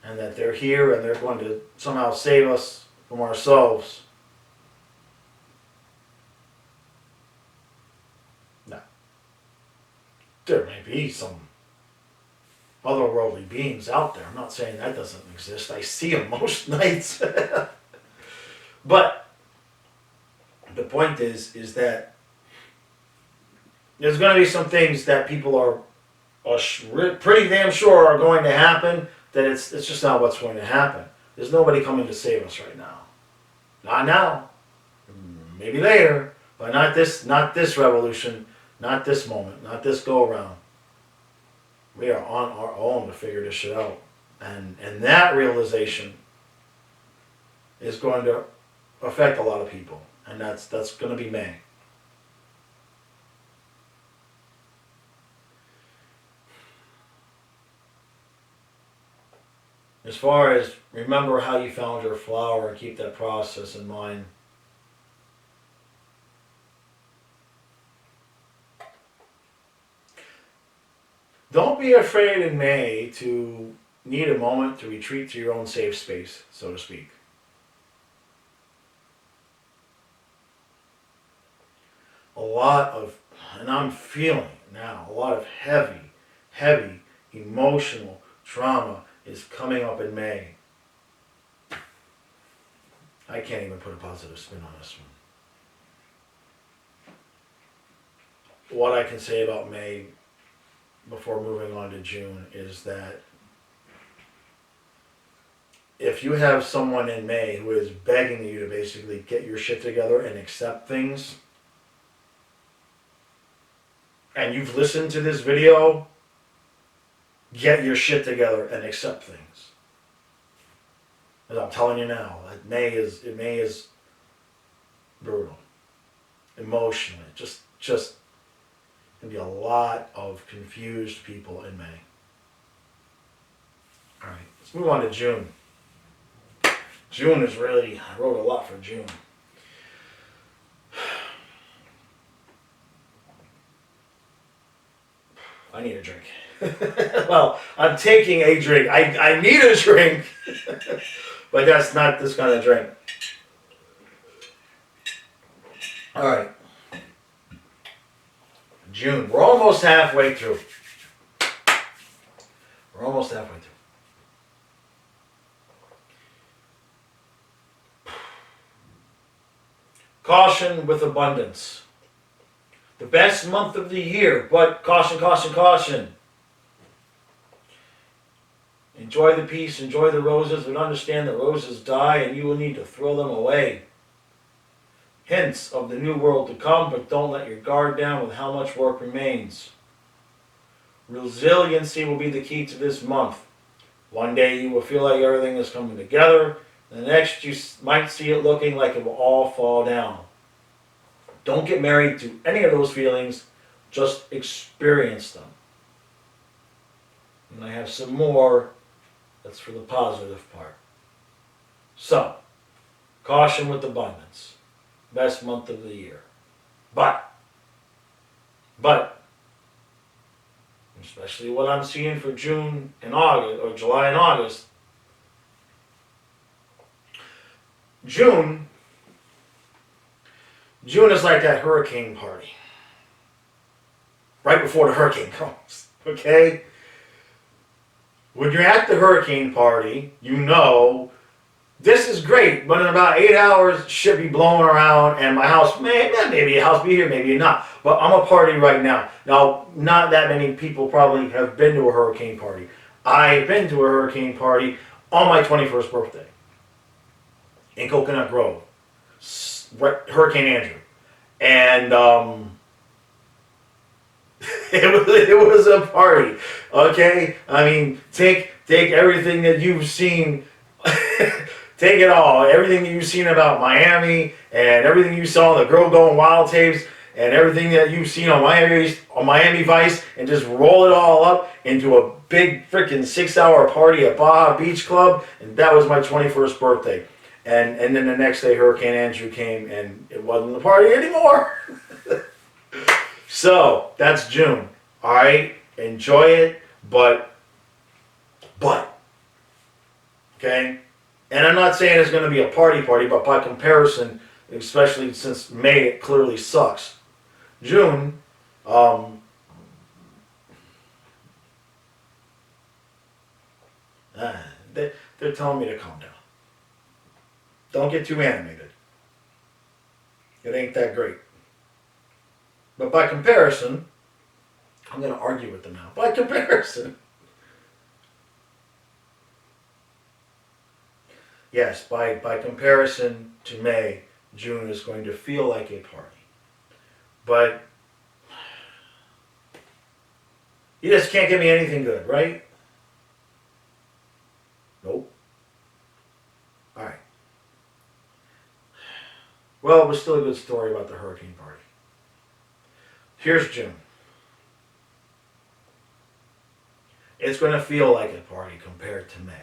and that they're here and they're going to somehow save us from ourselves. No. There may be some otherworldly beings out there. I'm not saying that doesn't exist. I see them most nights. But the point is that there's going to be some things that people are pretty damn sure are going to happen, that it's just not what's going to happen. There's nobody coming to save us right now. Not now. Maybe later, but not this revolution, not this moment, not this go around. We are on our own to figure this shit out. And that realization is going to affect a lot of people. And that's going to be May. As far as remember how you found your flower and keep that process in mind. Don't be afraid in May to need a moment to retreat to your own safe space, so to speak. A lot of, and I'm feeling now, a lot of heavy emotional trauma is coming up in May. I can't even put a positive spin on this one. What I can say about May before moving on to June is that if you have someone in May who is begging you to basically get your shit together and accept things, and you've listened to this video, get your shit together and accept things. As I'm telling you now, May is brutal. Emotionally. Just gonna be a lot of confused people in May. Alright, let's move on to June. June is really, I wrote a lot for June. I need a drink. Well, I'm taking a drink. I need a drink. But that's not this kind of drink. Alright. June. We're almost halfway through. We're almost halfway through. Caution with abundance. The best month of the year, but caution, caution, caution. Enjoy the peace, enjoy the roses, but understand that roses die and you will need to throw them away. Hints of the new world to come, but don't let your guard down with how much work remains. Resiliency will be the key to this month. One day you will feel like everything is coming together, the next you might see it looking like it will all fall down. Don't get married to any of those feelings, just experience them. And I have some more, that's for the positive part. So, caution with abundance. Best month of the year. But, especially what I'm seeing for June and August, or July and August. June is like that hurricane party. Right before the hurricane comes. Okay? When you're at the hurricane party, you know this is great, but in about 8 hours, shit be blowing around, and my house, maybe a house be here, maybe not. But I'm a party right now. Now, not that many people probably have been to a hurricane party. I've been to a hurricane party on my 21st birthday in Coconut Grove, Hurricane Andrew, and it was a party. Okay, I mean, take everything that you've seen. Take it all, everything that you've seen about Miami, and everything you saw on the Girl Going Wild tapes, and everything that you've seen on Miami Vice, and just roll it all up into a big freaking 6-hour party at Baja Beach Club. And that was my 21st birthday. And then the next day, Hurricane Andrew came, and it wasn't a party anymore. So that's June. All right, enjoy it, but okay. And I'm not saying it's going to be a party, but by comparison, especially since May, it clearly sucks. June, they're telling me to calm down. Don't get too animated. It ain't that great. But by comparison, I'm going to argue with them now. By comparison, yes, by comparison to May, June is going to feel like a party. But you just can't give me anything good, right? Nope. All right. Well, it was still a good story about the hurricane party. Here's June. It's going to feel like a party compared to May.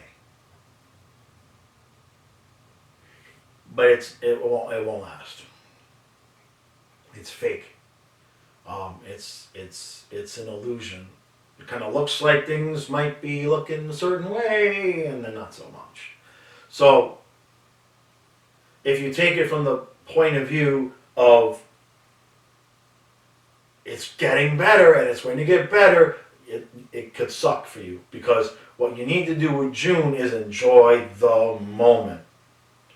But it won't last. It's fake. It's an illusion. It kind of looks like things might be looking a certain way, and then not so much. So if you take it from the point of view of it's getting better and it's going to get better, it could suck for you, because what you need to do with June is enjoy the moment.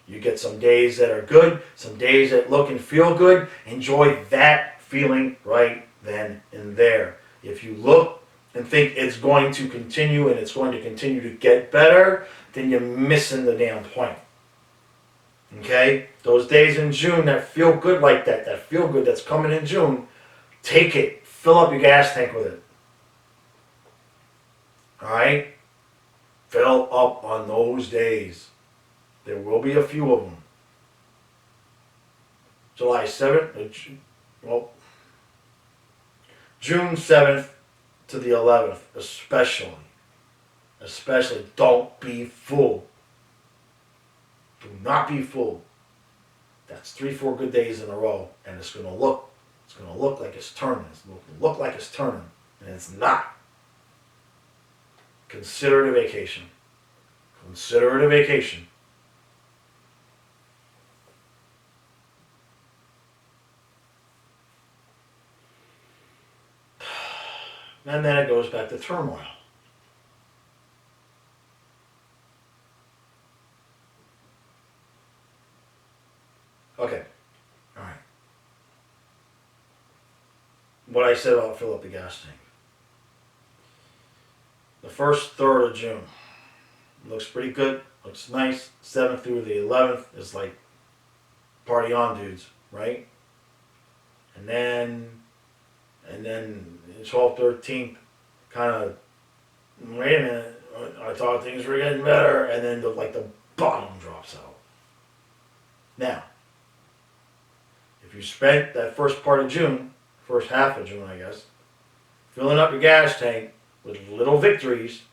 You get some days that are good, some days that look and feel good. Enjoy that feeling right then and there. If you look and think it's going to continue and it's going to continue to get better, then you're missing the damn point. Okay? Those days in June that feel good like that feel good that's coming in June, take it. Fill up your gas tank with it. Alright? Fill up on those days. There will be a few of them. July 7th, June 7th to the 11th, especially, don't be fooled. Do not be fooled. That's 3-4 good days in a row, and it's gonna look like it's turning. It's gonna look like it's turning, and it's not. Consider it a vacation. Consider it a vacation. And then it goes back to turmoil. Okay. All right. What I said about fill up the gas tank. The first third of June looks pretty good. Looks nice. 7th through the 11th is like party on, dudes, right? And then 12th, 13th, kind of, wait a minute, I thought things were getting better, and then the bottom drops out. Now, if you spent that first part of June, first half of June, I guess, filling up your gas tank with little victories,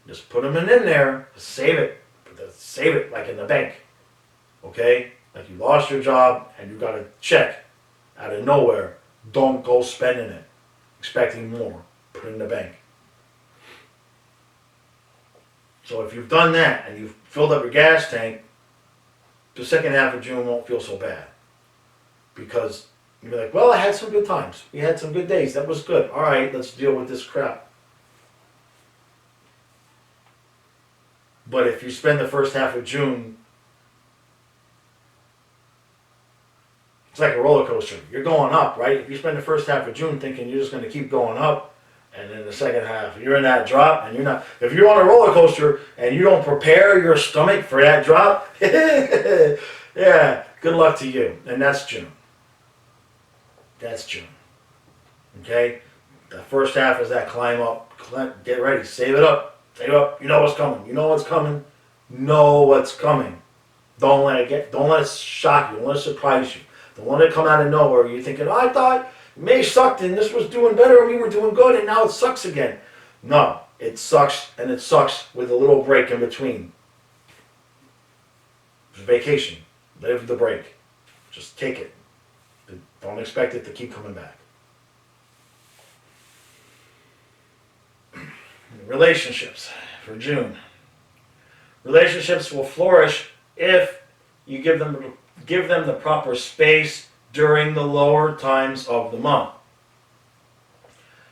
just put them in there, save it like in the bank, okay? Like you lost your job and you got a check out of nowhere. Don't go spending it, expecting more. Put it in the bank. So if you've done that and you've filled up your gas tank, the second half of June won't feel so bad. Because you'll be like, well, I had some good times. We had some good days. That was good. All right, let's deal with this crap. But if you spend the first half of June, it's like a roller coaster. You're going up, right? If you spend the first half of June thinking you're just going to keep going up, and then the second half, you're in that drop, and you're not. If you're on a roller coaster and you don't prepare your stomach for that drop, yeah, good luck to you. And that's June. That's June. Okay? The first half is that climb up. Get ready. Save it up. Save it up. You know what's coming. You know what's coming. Know what's coming. Don't let it shock you. Don't let it surprise you. Don't let it come out of nowhere. You're thinking, oh, I thought May sucked and this was doing better and we were doing good and now it sucks again. No, it sucks and it sucks with a little break in between. It's vacation. Live the break. Just take it. Don't expect it to keep coming back. Relationships for June. Relationships will flourish if you give them the proper space during the lower times of the month.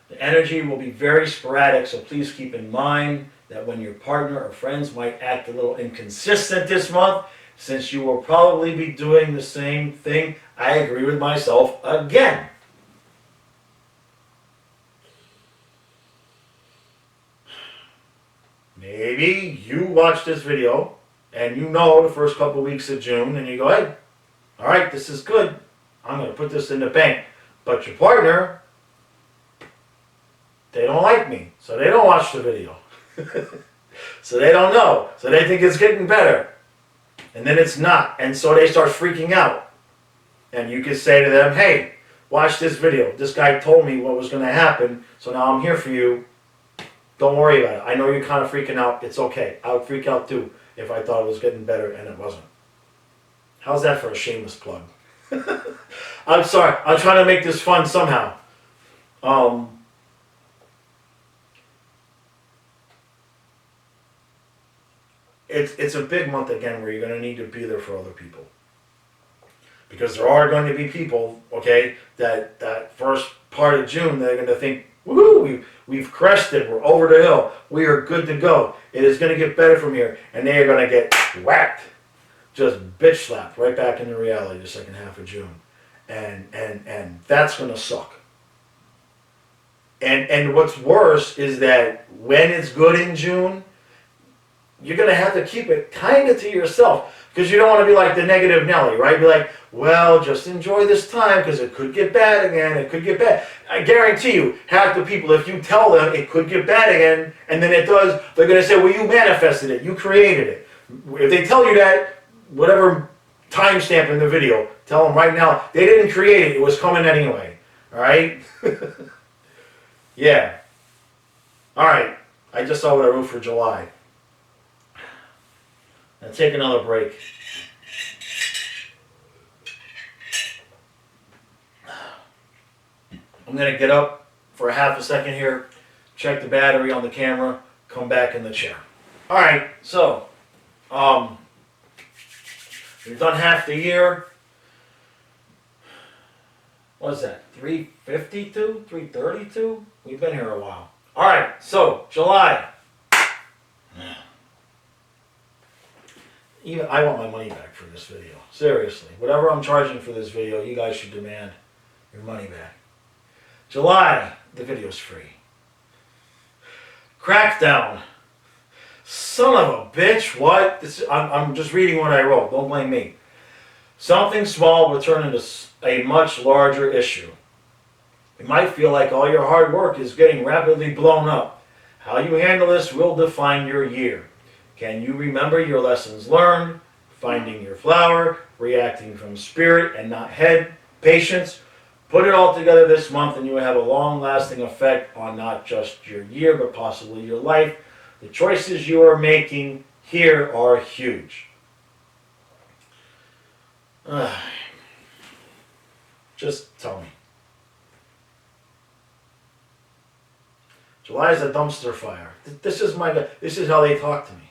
The energy will be very sporadic, so please keep in mind that when your partner or friends might act a little inconsistent this month, since you will probably be doing the same thing, I agree with myself again. Maybe you watch this video and you know the first couple weeks of June and you go, hey, all right, this is good. I'm going to put this in the bank. But your partner, they don't like me, so they don't watch the video. So they don't know. So they think it's getting better. And then it's not. And so they start freaking out. And you can say to them, hey, watch this video. This guy told me what was going to happen, so now I'm here for you. Don't worry about it. I know you're kind of freaking out. It's okay. I would freak out too if I thought it was getting better and it wasn't. How's that for a shameless plug? I'm sorry. I'm trying to make this fun somehow. It's a big month again where you're going to need to be there for other people. Because there are going to be people, okay, that first part of June, they're going to think, woohoo, we've crested, we're over the hill, we are good to go. It is going to get better from here. And they are going to get whacked, just bitch slapped right back into reality the second half of June. And that's going to suck. And what's worse is that when it's good in June, you're going to have to keep it kind of to yourself. Because you don't want to be like the negative Nelly, right? Be like, well, just enjoy this time because it could get bad again. It could get bad. I guarantee you, half the people, if you tell them it could get bad again, and then it does, they're going to say, well, you manifested it. You created it. If they tell you that, whatever timestamp in the video, tell them right now, they didn't create it. It was coming anyway. All right? Yeah. All right. I just saw what I wrote for July. Now take another break. I'm going to get up for a half a second here, check the battery on the camera, come back in the chair. Alright, so, we've done half the year. What is that, 352, 332? We've been here a while. Alright, so, July. Even I want my money back for this video. Seriously. Whatever I'm charging for this video, you guys should demand your money back. July, the video's free. Crackdown. Son of a bitch, what? I'm just reading what I wrote. Don't blame me. Something small will turn into a much larger issue. It might feel like all your hard work is getting rapidly blown up. How you handle this will define your year. Can you remember your lessons learned, finding your flower, reacting from spirit and not head, patience? Put it all together this month and you will have a long-lasting effect on not just your year, but possibly your life. The choices you are making here are huge. Just tell me. July is a dumpster fire. This is how they talk to me.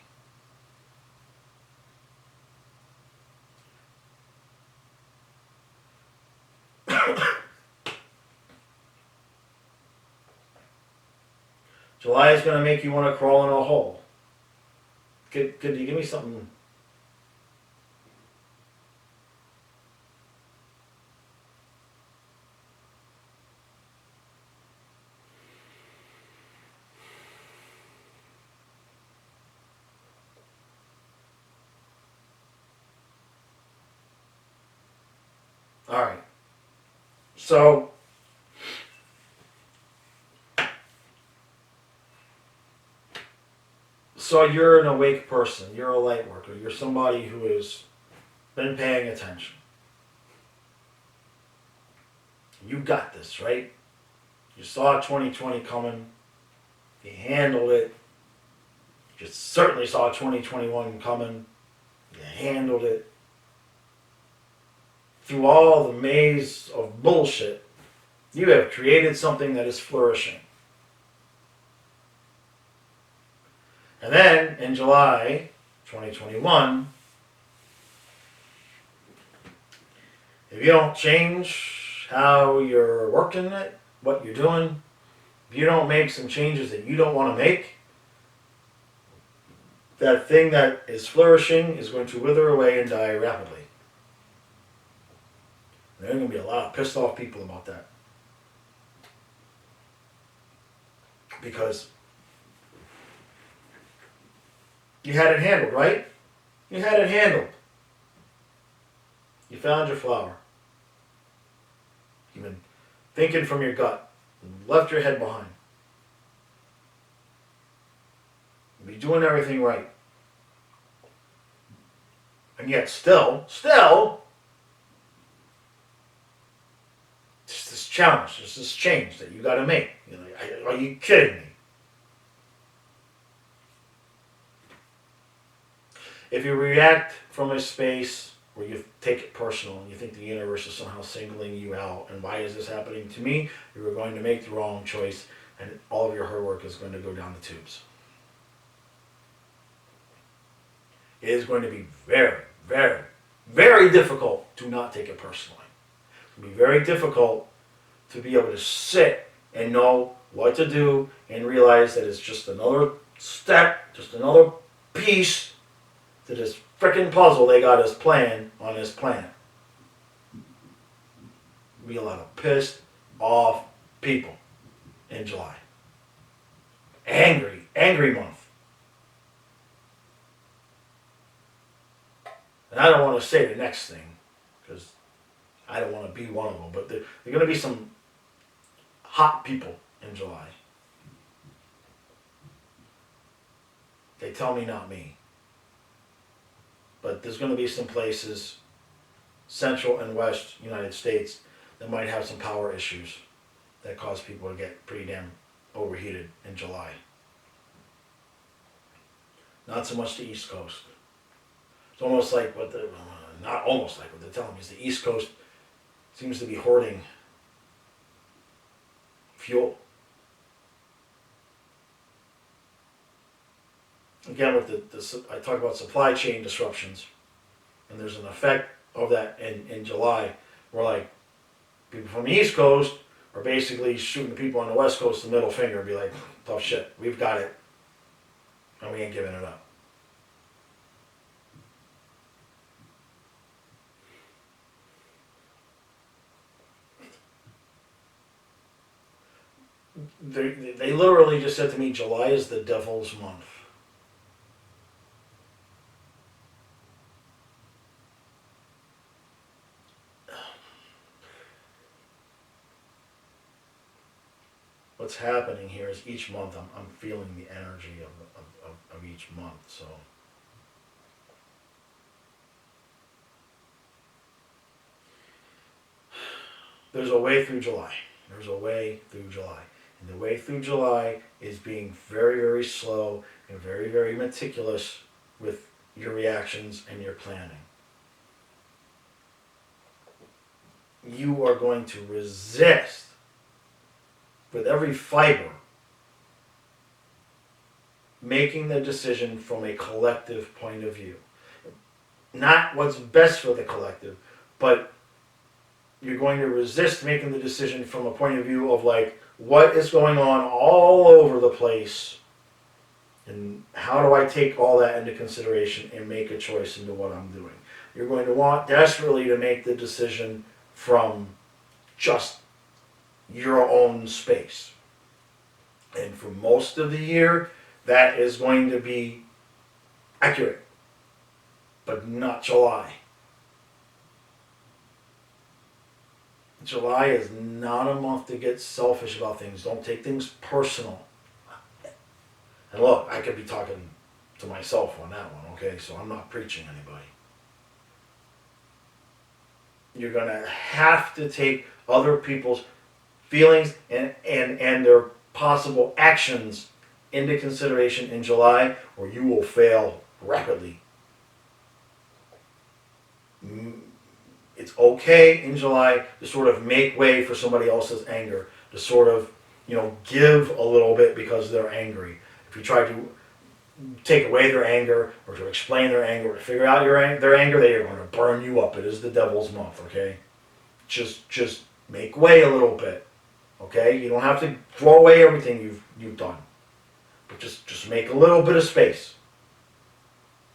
July is going to make you want to crawl in a hole. Could you give me something? All right. So, you're an awake person. You're a light worker. You're somebody who has been paying attention. You got this, right? You saw 2020 coming. You handled it. You certainly saw 2021 coming. You handled it. Through all the maze of bullshit, you have created something that is flourishing. And then, in July 2021, if you don't change how you're working it, what you're doing, if you don't make some changes that you don't want to make, that thing that is flourishing is going to wither away and die rapidly. And there are going to be a lot of pissed off people about that. Because you had it handled, right? You had it handled. You found your flower. You've been thinking from your gut and left your head behind. You'll be doing everything right. And yet still, there's this challenge, there's this change that you got to make. You're like, are you kidding me? If you react from a space where you take it personal and you think the universe is somehow singling you out, and why is this happening to me? You are going to make the wrong choice, and all of your hard work is going to go down the tubes. It is going to be very, very, very difficult to not take it personally. It's going to be very difficult to be able to sit and know what to do and realize that it's just another step, just another piece to this frickin' puzzle they got us playing on this planet. Be a lot of pissed off people in July. Angry month. And I don't want to say the next thing, because I don't want to be one of them, but there are going to be some hot people in July. They tell me not me. But there's going to be some places, central and west United States, that might have some power issues that cause people to get pretty damn overheated in July. Not so much the East Coast. It's almost like not almost like what they're telling me is the East Coast seems to be hoarding fuel. Again, with I talk about supply chain disruptions, and there's an effect of that in July, where like people from the East Coast are basically shooting people on the West Coast the middle finger and be like, tough shit, we've got it, and we ain't giving it up. They literally just said to me, July is the devil's month. What's happening here is each month I'm feeling the energy of each month. So there's a way through July. There's a way through July. And the way through July is being very, very slow and very, very meticulous with your reactions and your planning. You are going to resist with every fiber making the decision from a collective point of view. Not what's best for the collective, but you're going to resist making the decision from a point of view of like, what is going on all over the place, and how do I take all that into consideration and make a choice into what I'm doing. You're going to want desperately to make the decision from just your own space. And for most of the year, that is going to be accurate, but not July. July is not a month to get selfish about things. Don't take things personal. And look, I could be talking to myself on that one, okay? So I'm not preaching anybody. You're going to have to take other people's feelings and their possible actions into consideration in July, or you will fail rapidly. It's okay in July to sort of make way for somebody else's anger, to sort of, give a little bit because they're angry. If you try to take away their anger or to explain their anger or to figure out their anger, they are going to burn you up. It is the devil's month, okay? Just make way a little bit, okay? You don't have to throw away everything you've done, but just make a little bit of space.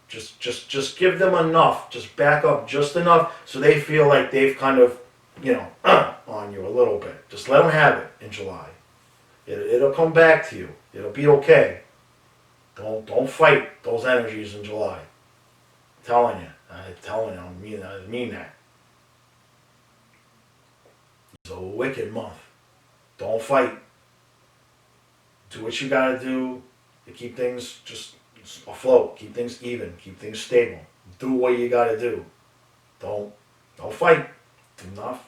Just give them enough. Just back up just enough so they feel like they've kind of, on you a little bit. Just let them have it in July. It'll come back to you. It'll be okay. Don't fight those energies in July. I'm telling you. I mean that. It's a wicked month. Don't fight. Do what you gotta do to keep things just afloat, keep things even, keep things stable. Do what you gotta do. Don't fight. Do not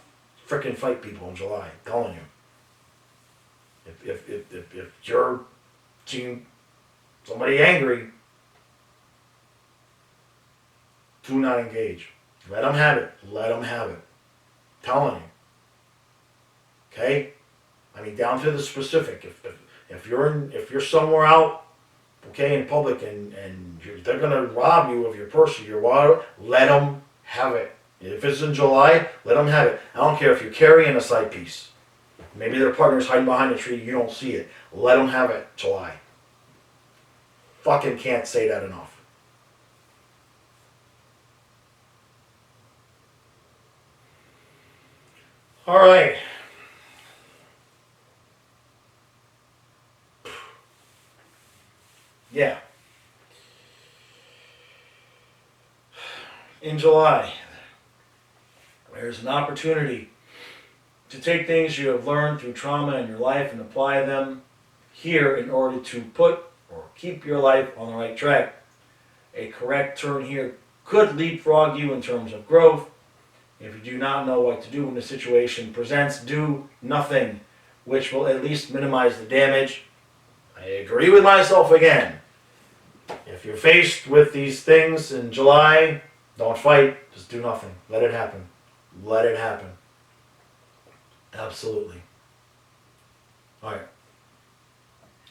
frickin' fight people in July. I'm telling you. If you're seeing somebody angry, do not engage. Let them have it. Let them have it. I'm telling you. Okay? I mean, down to the specific. If you're somewhere out, okay, in public, and they're going to rob you of your purse or your wallet, let them have it. If it's in July, let them have it. I don't care if you're carrying a side piece. Maybe their partner's hiding behind a tree, you don't see it. Let them have it, July. Fucking can't say that enough. All right. Yeah. In July, there's an opportunity to take things you have learned through trauma in your life and apply them here in order to put or keep your life on the right track. A correct turn here could leapfrog you in terms of growth. If you do not know what to do when the situation presents, do nothing, which will at least minimize the damage. I agree with myself again. If you're faced with these things in July, don't fight, just do nothing. Let it happen. Let it happen. Absolutely. Alright.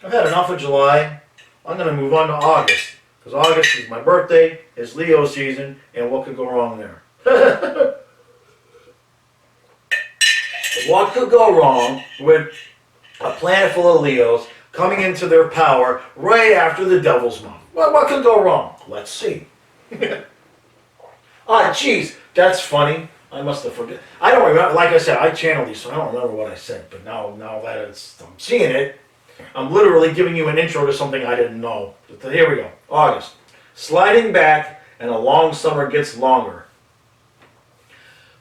I've had enough of July. I'm going to move on to August. Because August is my birthday, it's Leo season, and what could go wrong there? What could go wrong with a planet full of Leos coming into their power right after the devil's month? Well, what could go wrong? Let's see. Jeez, that's funny. I must have forgotten. I don't remember. Like I said, I channeled these, so I don't remember what I said. But now that I'm seeing it, I'm literally giving you an intro to something I didn't know. But here we go. August. Sliding back, and a long summer gets longer.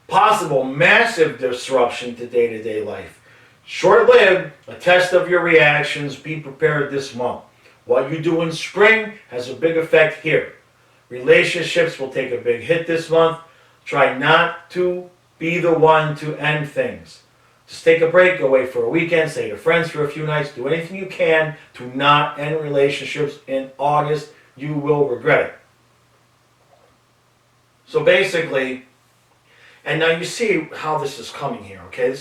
Possible massive disruption to day-to-day life. Short-lived, a test of your reactions. Be prepared this month. What you do in spring has a big effect here. Relationships will take a big hit this month. Try not to be the one to end things. Just take a break, go away for a weekend, stay to friends for a few nights, do anything you can to not end relationships in August. You will regret it. So basically, and now you see how this is coming here, okay?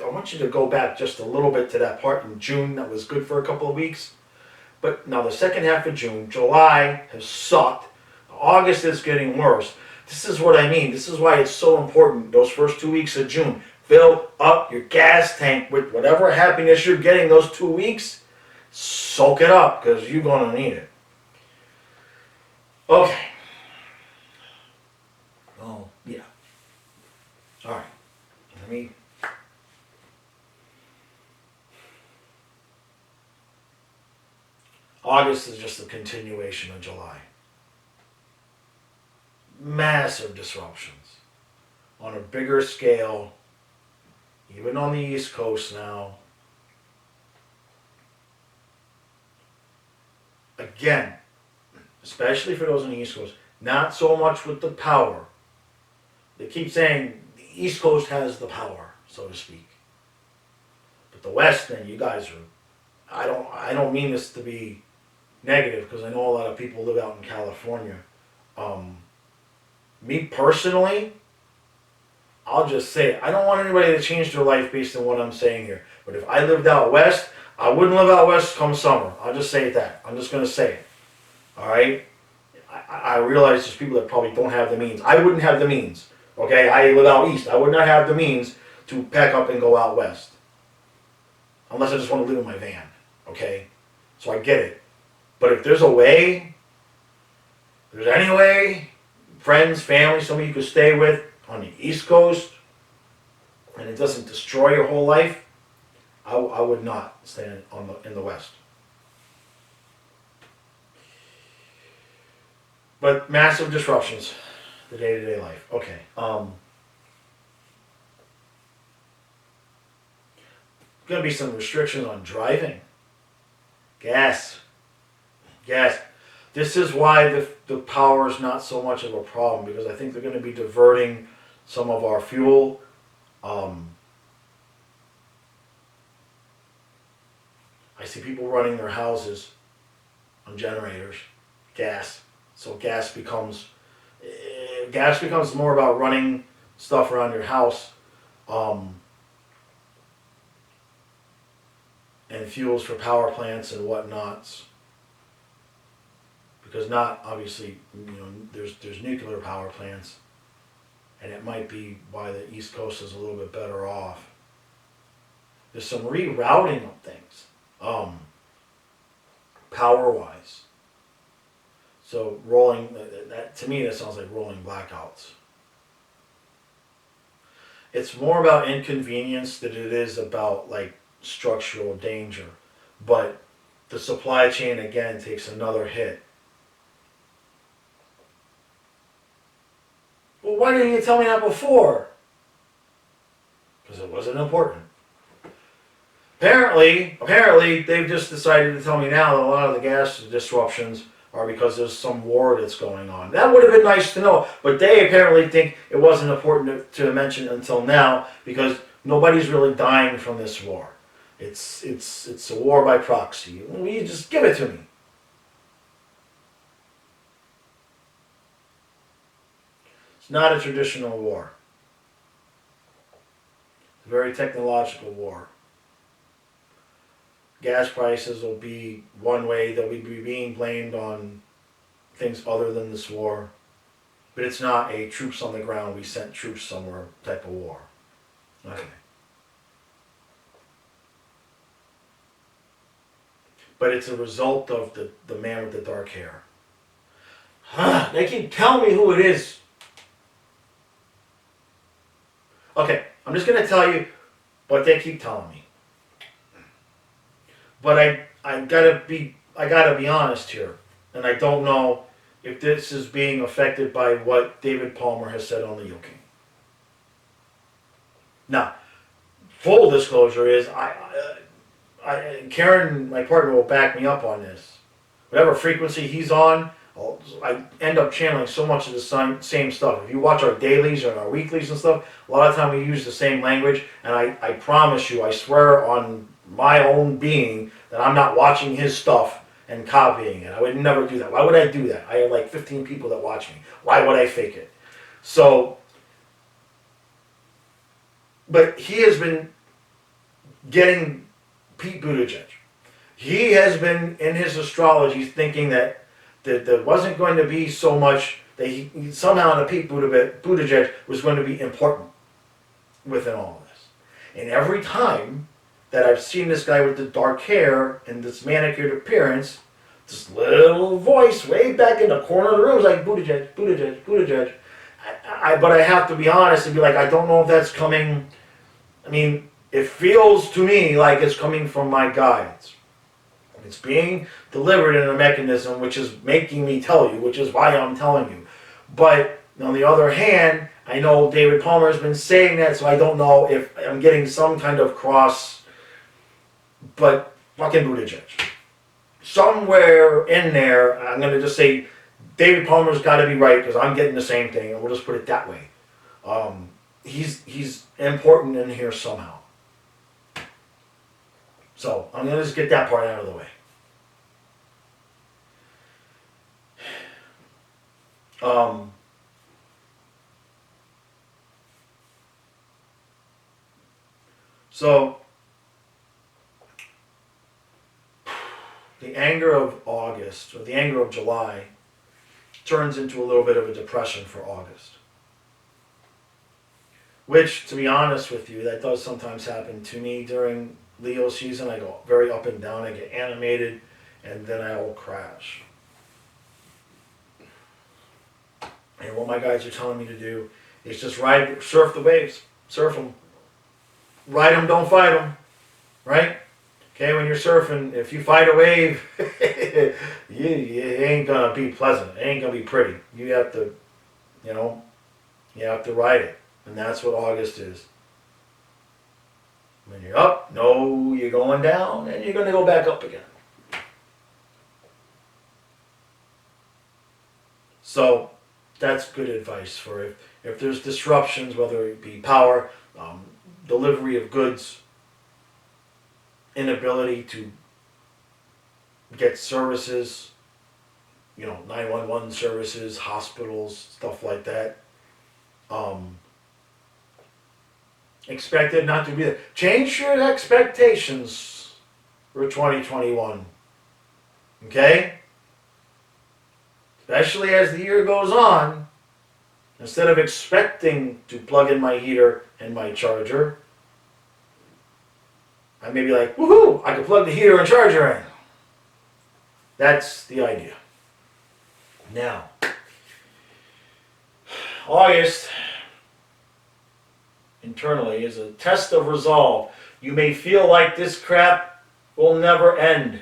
I want you to go back just a little bit to that part in June that was good for a couple of weeks. But now the second half of June, July has sucked. August is getting worse. This is what I mean. This is why it's so important, those first 2 weeks of June. Fill up your gas tank with whatever happiness you're getting those 2 weeks. Soak it up, because you're going to need it. Okay. Oh, yeah. All right. Let me... August is just a continuation of July. Massive disruptions on a bigger scale, even on the East Coast now. Again, especially for those on the East Coast, not so much with the power. They keep saying the East Coast has the power, so to speak. But the West, man, you guys are, I don't mean this to be negative, because I know a lot of people live out in California. Me personally, I'll just say it. I don't want anybody to change their life based on what I'm saying here. But if I lived out west, I wouldn't live out west come summer. I'll just say that. I'm just going to say it. All right? I realize there's people that probably don't have the means. I wouldn't have the means. Okay? I live out east. I would not have the means to pack up and go out west. Unless I just want to live in my van. Okay? So I get it. But if there's a way, if there's any way, friends, family, somebody you could stay with on the East Coast, and it doesn't destroy your whole life, I would not stay in the West. But massive disruptions, the day-to-day life. Okay. Going to be some restrictions on driving. Gas. This is why the power is not so much of a problem, because I think they're going to be diverting some of our fuel. I see people running their houses on generators, gas. So gas becomes more about running stuff around your house, and fuels for power plants and whatnots. Because not obviously, there's nuclear power plants, and it might be why the East Coast is a little bit better off. There's some rerouting of things, power-wise. So that to me, that sounds like rolling blackouts. It's more about inconvenience than it is about like structural danger. But the supply chain again takes another hit. Well, why didn't you tell me that before? Because it wasn't important. Apparently, they've just decided to tell me now that a lot of the gas disruptions are because there's some war that's going on. That would have been nice to know, but they apparently think it wasn't important to mention until now, because nobody's really dying from this war. It's a war by proxy. Will you just give it to me? It's not a traditional war. It's a very technological war. Gas prices will be one way. They'll be being blamed on things other than this war. But it's not a troops on the ground, we sent troops somewhere type of war. Okay. But it's a result of the man with the dark hair. They keep telling me who it is. Okay, I'm just going to tell you what they keep telling me. But I gotta be honest here, and I don't know if this is being affected by what David Palmer has said on the yoking. Now, full disclosure is, Karen, my partner, will back me up on this. Whatever frequency he's on, I end up channeling so much of the same stuff. If you watch our dailies or our weeklies and stuff, a lot of time we use the same language, and I promise you, I swear on my own being that I'm not watching his stuff and copying it. I would never do that. Why would I do that? I have like 15 people that watch me. Why would I fake it? So, but he has been getting Pete Buttigieg. He has been in his astrology thinking that there wasn't going to be so much, that he somehow the Pete Buttigieg was going to be important within all of this. And every time that I've seen this guy with the dark hair and this manicured appearance, this little voice way back in the corner of the room is like, Buttigieg, Buttigieg, Buttigieg. But I have to be honest and be like, I don't know if that's coming. I mean, it feels to me like it's coming from my guides. It's being delivered in a mechanism which is making me tell you, which is why I'm telling you. But on the other hand, I know David Palmer has been saying that, so I don't know if I'm getting some kind of cross, but fucking Buttigieg. Somewhere in there, I'm going to just say David Palmer's got to be right because I'm getting the same thing, and we'll just put it that way. He's important in here somehow. So I'm going to just get that part out of the way. So the anger of August, or the anger of July, turns into a little bit of a depression for August. Which, to be honest with you, that does sometimes happen to me during Leo season. I go very up and down, I get animated, and then I will crash. And what my guides are telling me to do is just surf the waves, surf them. Ride them, don't fight them, right? Okay, when you're surfing, if you fight a wave, it ain't gonna be pleasant. It ain't gonna be pretty. You have to, you have to ride it. And that's what August is. When you're up, no, you're going down, and you're gonna go back up again. So that's good advice for if there's disruptions, whether it be power, delivery of goods, inability to get services, 911 services, hospitals, stuff like that. Expected not to be there. Change your expectations for 2021. Okay? Especially as the year goes on, instead of expecting to plug in my heater and my charger, I may be like, woohoo, I can plug the heater and charger in. That's the idea. Now, August, internally, is a test of resolve. You may feel like this crap will never end.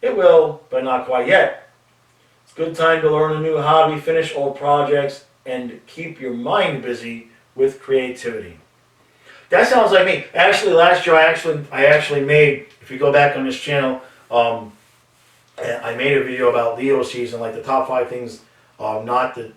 It will, but not quite yet. It's a good time to learn a new hobby, finish old projects, and keep your mind busy with creativity. That sounds like me. Actually, last year I actually made, if you go back on this channel, I made a video about Leo season, like the top 5 things not to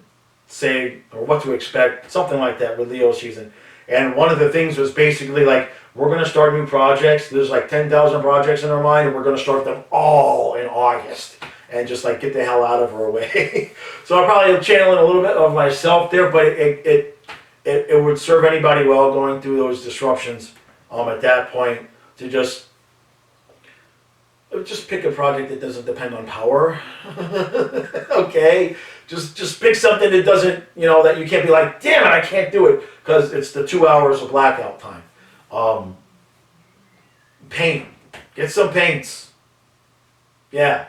say or what to expect, something like that with Leo season. And one of the things was basically like, we're going to start new projects. There's like 10,000 projects in our mind, and we're going to start them all in August. And just like get the hell out of our way. So I'm probably channeling a little bit of myself there, but it would serve anybody well going through those disruptions at that point to just pick a project that doesn't depend on power. Okay? Just pick something that doesn't, that you can't be like, damn it, I can't do it, because it's the 2 hours of blackout time. Paint. Get some paints. Yeah.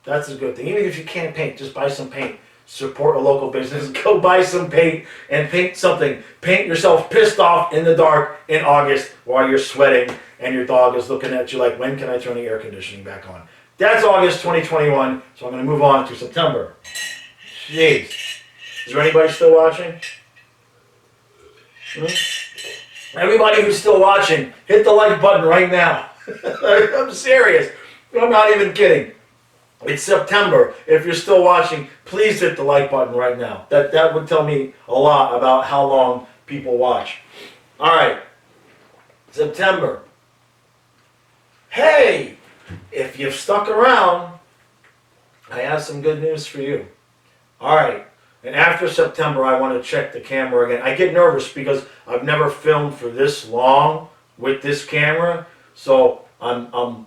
That's a good thing. Even if you can't paint, just buy some paint. Support a local business. Go buy some paint and paint something. Paint yourself pissed off in the dark in August while you're sweating and your dog is looking at you like, when can I turn the air conditioning back on? That's August 2021, so I'm going to move on to September. Jeez. Is there anybody still watching? Everybody who's still watching, hit the like button right now. I'm serious. I'm not even kidding. It's September. If you're still watching, please hit the like button right now. That would tell me a lot about how long people watch. All right. September. Hey, if you've stuck around, I have some good news for you. All right. And after September, I want to check the camera again. I get nervous because I've never filmed for this long with this camera. So I'm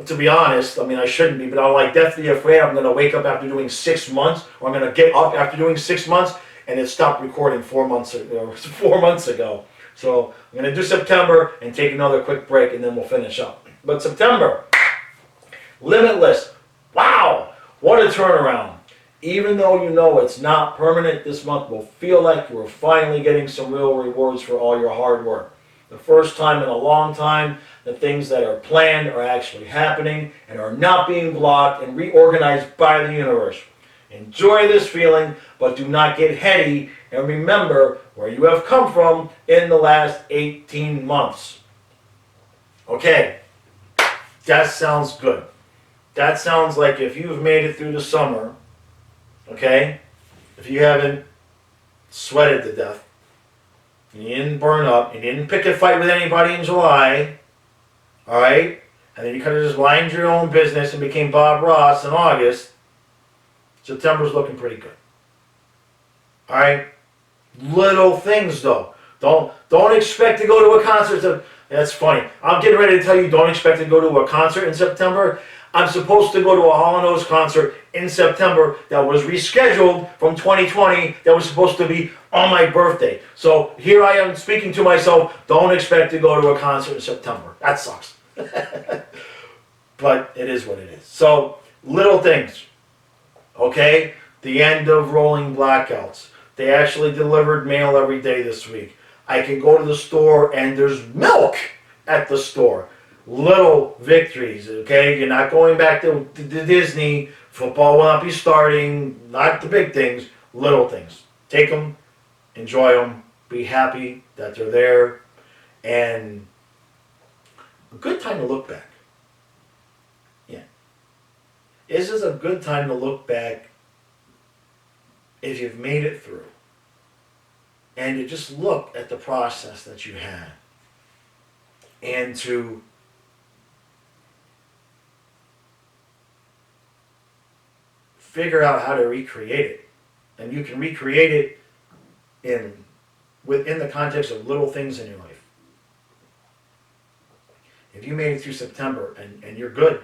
to be honest, I mean, I shouldn't be, but I'm like deathly afraid I'm going to wake up after doing 6 months, or I'm going to get up after doing 6 months, and it stopped recording 4 months ago. So I'm going to do September and take another quick break, and then we'll finish up. But September, limitless. Wow, what a turnaround. Even though you know it's not permanent, this month will feel like you are finally getting some real rewards for all your hard work. The first time in a long time, the things that are planned are actually happening and are not being blocked and reorganized by the universe. Enjoy this feeling, but do not get heady, and remember where you have come from in the last 18 months. Okay, that sounds good. That sounds like if you've made it through the summer, okay, if you haven't sweated to death, you didn't burn up, you didn't pick a fight with anybody in July, all right, and then you kind of just lined your own business and became Bob Ross in August, September's looking pretty good. All right, little things though. Don't expect to go to a concert. That's funny. I'm getting ready to tell you, don't expect to go to a concert in September. I'm supposed to go to a Hall & Oates concert in September that was rescheduled from 2020 that was supposed to be on my birthday. So here I am speaking to myself, don't expect to go to a concert in September. That sucks. But it is what it is. So, little things. Okay? The end of rolling blackouts. They actually delivered mail every day this week. I can go to the store and there's milk at the store. Little victories, okay? You're not going back to Disney. Football will not be starting. Not the big things, little things. Take them, enjoy them, be happy that they're there, and a good time to look back. Yeah. This is a good time to look back if you've made it through. And to just look at the process that you had. And to figure out how to recreate it. And you can recreate it within the context of little things in your life. If you made it through September and you're good,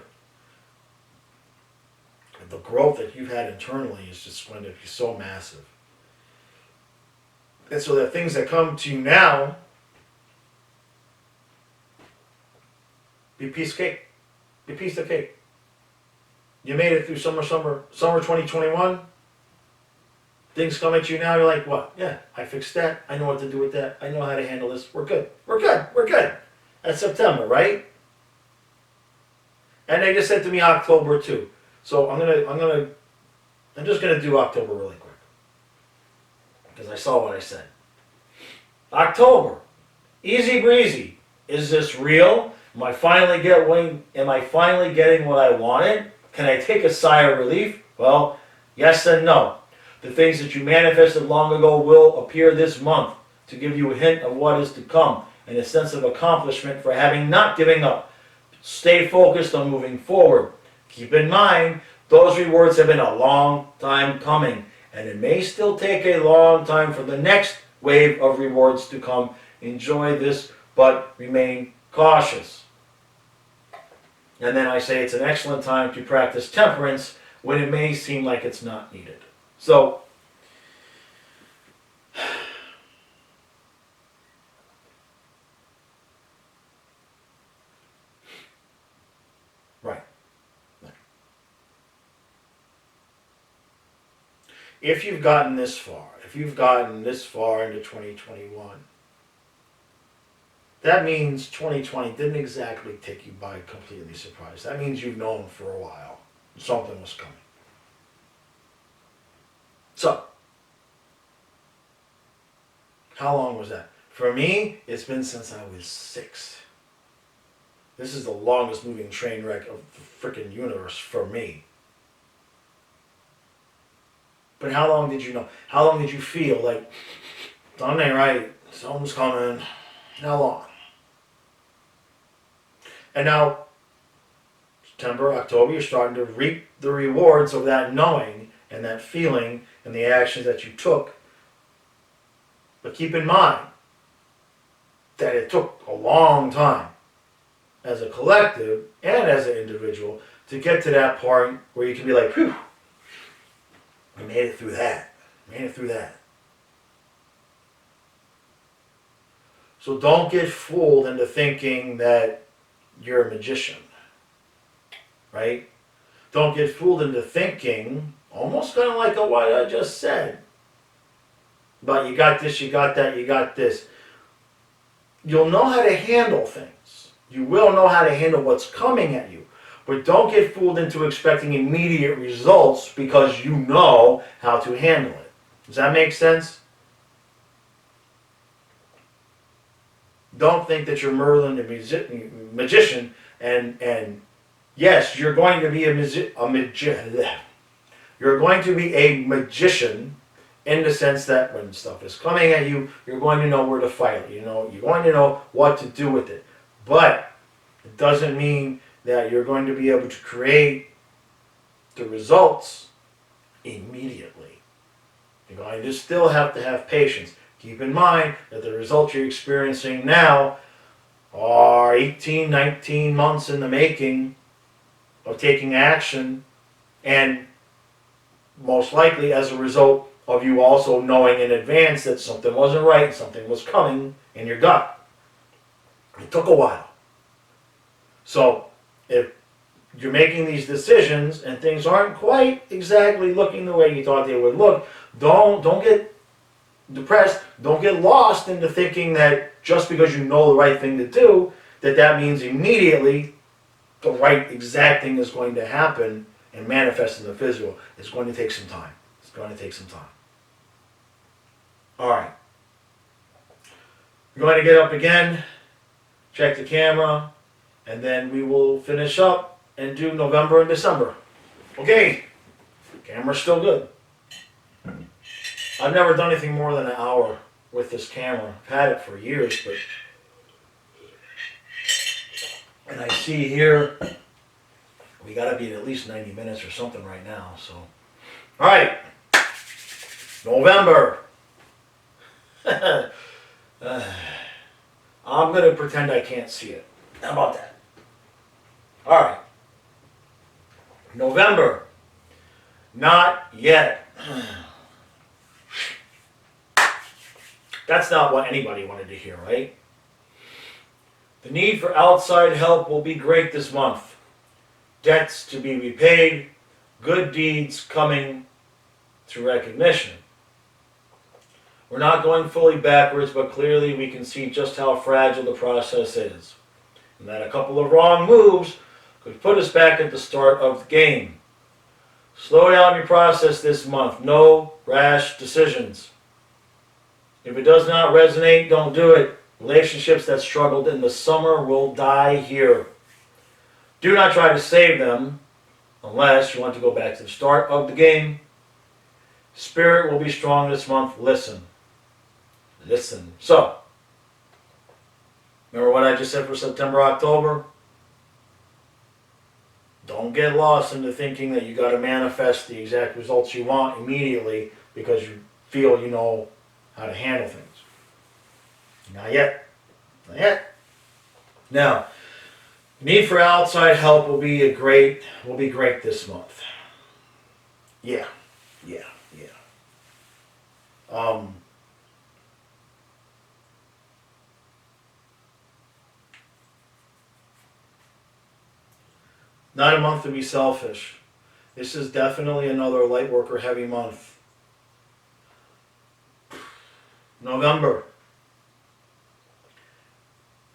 the growth that you've had internally is just going to be so massive. And so the things that come to you now be piece of cake. Be piece of cake. You made it through summer 2021. Things come at you now, you're like, what? Yeah, I fixed that. I know what to do with that. I know how to handle this. We're good. We're good. We're good. That's September, right? And they just said to me October too. So I'm just gonna do October really quick. Because I saw what I said. October. Easy breezy. Is this real? Am I finally getting what I wanted? Can I take a sigh of relief? Well, yes and no. The things that you manifested long ago will appear this month to give you a hint of what is to come and a sense of accomplishment for having not giving up. Stay focused on moving forward. Keep in mind, those rewards have been a long time coming, and it may still take a long time for the next wave of rewards to come. Enjoy this, but remain cautious. And then I say it's an excellent time to practice temperance when it may seem like it's not needed. So, right. If you've gotten this far into 2021, that means 2020 didn't exactly take you by completely surprise. That means you've known for a while something was coming. So, how long was that? For me, it's been since I was 6. This is the longest moving train wreck of the freaking universe for me. But how long did you know? How long did you feel like, something ain't right, something's coming? How long? And now, September, October, you're starting to reap the rewards of that knowing and that feeling and the actions that you took. But keep in mind that it took a long time as a collective and as an individual to get to that point where you can be like, whew, we made it through that. Made it through that. So don't get fooled into thinking that you're a magician, right? Don't get fooled into thinking, almost kind of like what I just said, but you got this, you got that, you got this. You'll know how to handle things. You will know how to handle what's coming at you. But don't get fooled into expecting immediate results because you know how to handle it. Does that make sense? Don't think that you're Merlin the magician and yes, you're going to be you're going to be a magician in the sense that when stuff is coming at you, you're going to know where to fight it. You know, you're going to know what to do with it. But it doesn't mean that you're going to be able to create the results immediately. You're going to still have to have patience. Keep in mind that the results you're experiencing now are 18, 19 months in the making of taking action, and most likely as a result of you also knowing in advance that something wasn't right, something was coming in your gut. It took a while. So if you're making these decisions and things aren't quite exactly looking the way you thought they would look, don't get depressed. Don't get lost into thinking that just because you know the right thing to do, that means immediately the right exact thing is going to happen and manifest in the physical. It's going to take some time. It's going to take some time. All right. We're going to get up again, check the camera, and then we will finish up and do November and December. Okay. Camera's still good. I've never done anything more than an hour with this camera. I've had it for years, but... And I see here, we got to be at least 90 minutes or something right now, so... All right. November. I'm going to pretend I can't see it. How about that? All right. November. Not yet. That's not what anybody wanted to hear, right? The need for outside help will be great this month. Debts to be repaid, good deeds coming through recognition. We're not going fully backwards, but clearly we can see just how fragile the process is, and that a couple of wrong moves could put us back at the start of the game. Slow down your process this month. No rash decisions. If it does not resonate, don't do it. Relationships that struggled in the summer will die here. Do not try to save them unless you want to go back to the start of the game. Spirit will be strong this month. Listen. Listen. So, remember what I just said for September, October? Don't get lost into thinking that you got to manifest the exact results you want immediately because you feel you know how to handle things. Not yet. Not yet. Now, need for outside help will be great this month. Yeah. Not a month to be selfish. This is definitely another light worker heavy month. November.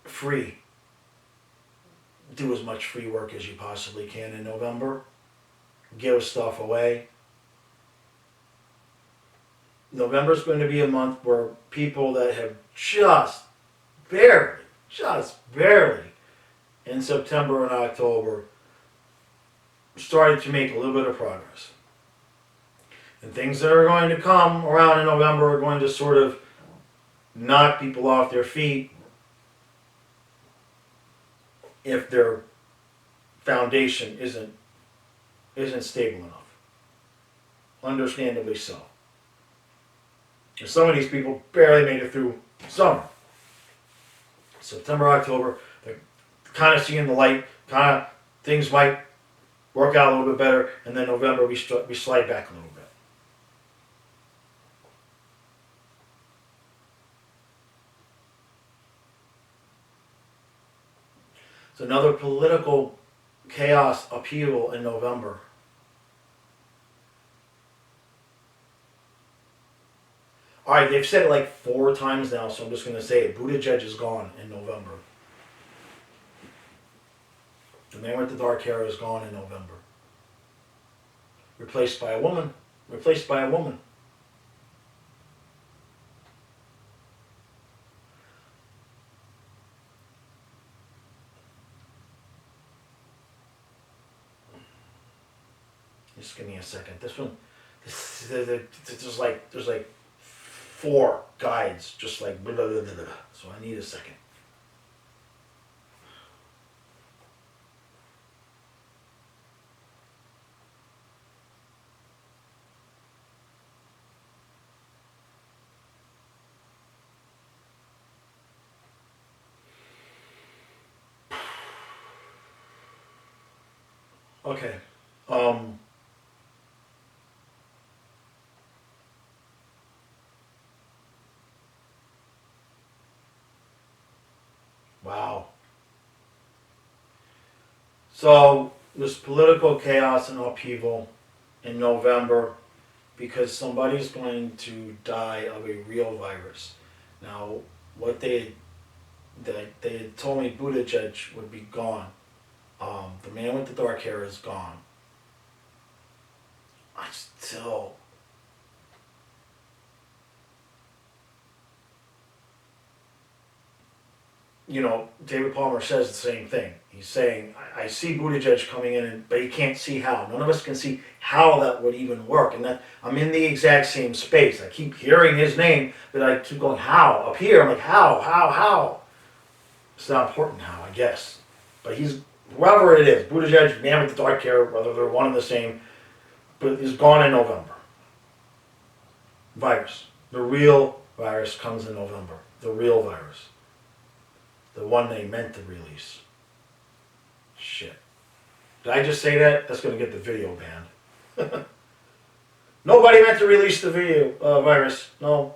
Free. Do as much free work as you possibly can in November. Give stuff away. November is going to be a month where people that have just barely in September and October started to make a little bit of progress. And things that are going to come around in November are going to sort of knock people off their feet if their foundation isn't stable enough. Understandably so. And some of these people barely made it through summer. September, October, they're kind of seeing the light, things might work out a little bit better, and then November we slide back a little bit. It's another political chaos upheaval in November. All right, they've said it like 4 times now, so I'm just going to say it. Buttigieg is gone in November. The man with the dark hair is gone in November. Replaced by a woman. Replaced by a woman. Just give me a second. This one, there's like 4 guides, just like blah, blah, blah, blah, blah. So I need a second. Okay. Wow. So there's political chaos and upheaval in November because somebody's going to die of a real virus. Now, what they had told me Buttigieg would be gone. The man with the dark hair is gone. I still. You know, David Palmer says the same thing. He's saying, I see Buttigieg coming in, but he can't see how. None of us can see how that would even work. And that I'm in the exact same space. I keep hearing his name, but I keep going, how? Up here, I'm like, how? It's not important how, I guess. But he's, whoever it is, Buttigieg, man with the dark hair, whether they're one and the same, but he's gone in November. Virus. The real virus comes in November. The real virus. The one they meant to release. Shit. Did I just say that? That's going to get the video banned. Nobody meant to release the video virus. No.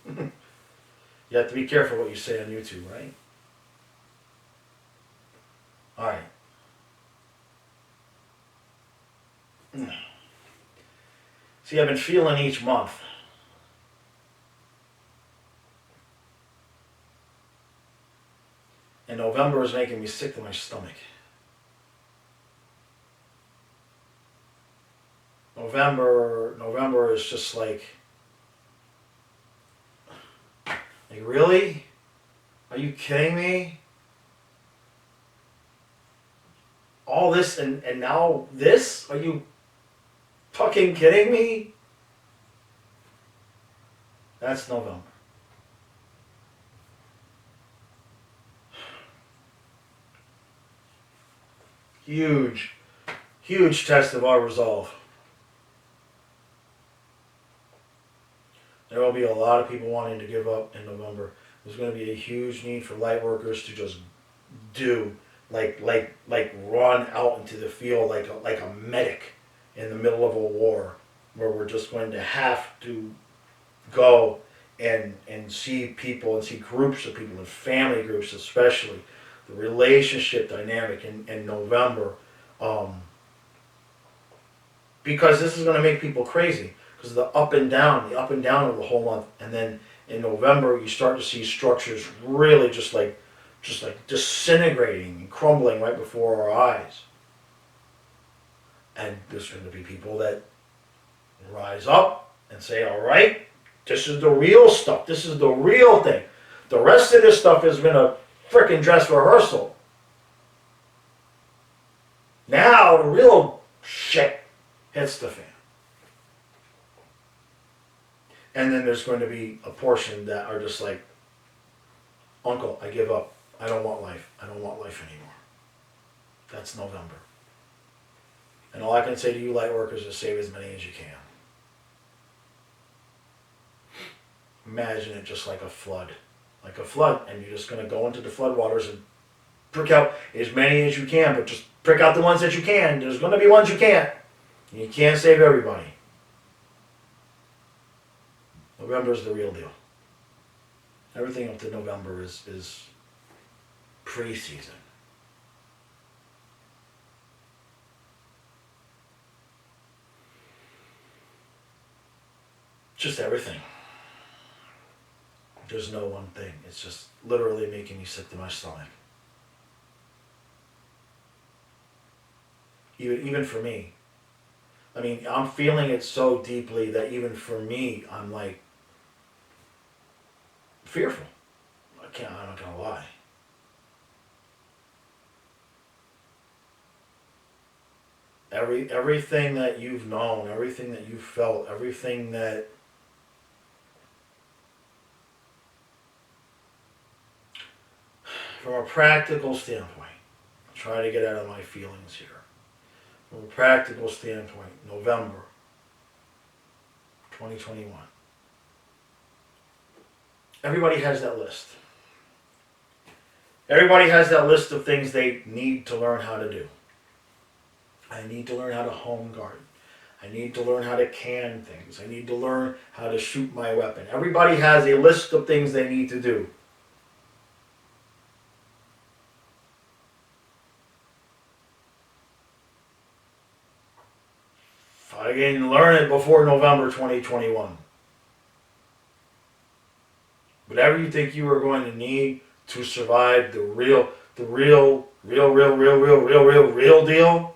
You have to be careful what you say on YouTube, right? Alright. See, I've been feeling each month. And November is making me sick to my stomach. November is just like really? Are you kidding me? All this and now this? Are you fucking kidding me? That's November. Huge test of our resolve. There will be a lot of people wanting to give up in November. There's going to be a huge need for light workers to just do, like run out into the field like a medic in the middle of a war, where we're just going to have to go and see people and see groups of people and family groups especially. The relationship dynamic in November, because this is going to make people crazy because of the up and down of the whole month, and then in November you start to see structures really just like disintegrating and crumbling right before our eyes, and there's going to be people that rise up and say, all right, this is the real stuff, this is the real thing, the rest of this stuff has been a frickin' dress rehearsal. Now the real shit hits the fan. And then there's going to be a portion that are just like, Uncle, I give up. I don't want life. I don't want life anymore. That's November. And all I can say to you light workers is save as many as you can. Imagine it just like a flood. Like a flood, and you're just going to go into the floodwaters and prick out as many as you can, but just prick out the ones that you can. There's going to be ones you can't. And you can't save everybody. November is the real deal. Everything up to November is pre-season. Just everything. There's no one thing. It's just literally making me sick to my stomach. Even for me. I mean, I'm feeling it so deeply that even for me, I'm like fearful. I'm not gonna lie. Everything that you've known, everything that you've felt, everything that from a practical standpoint, I'll try to get out of my feelings here. From a practical standpoint, November 2021. Everybody has that list. Everybody has that list of things they need to learn how to do. I need to learn how to home garden. I need to learn how to can things. I need to learn how to shoot my weapon. Everybody has a list of things they need to do. If I didn't learn it before November 2021. Whatever you think you are going to need to survive the real deal,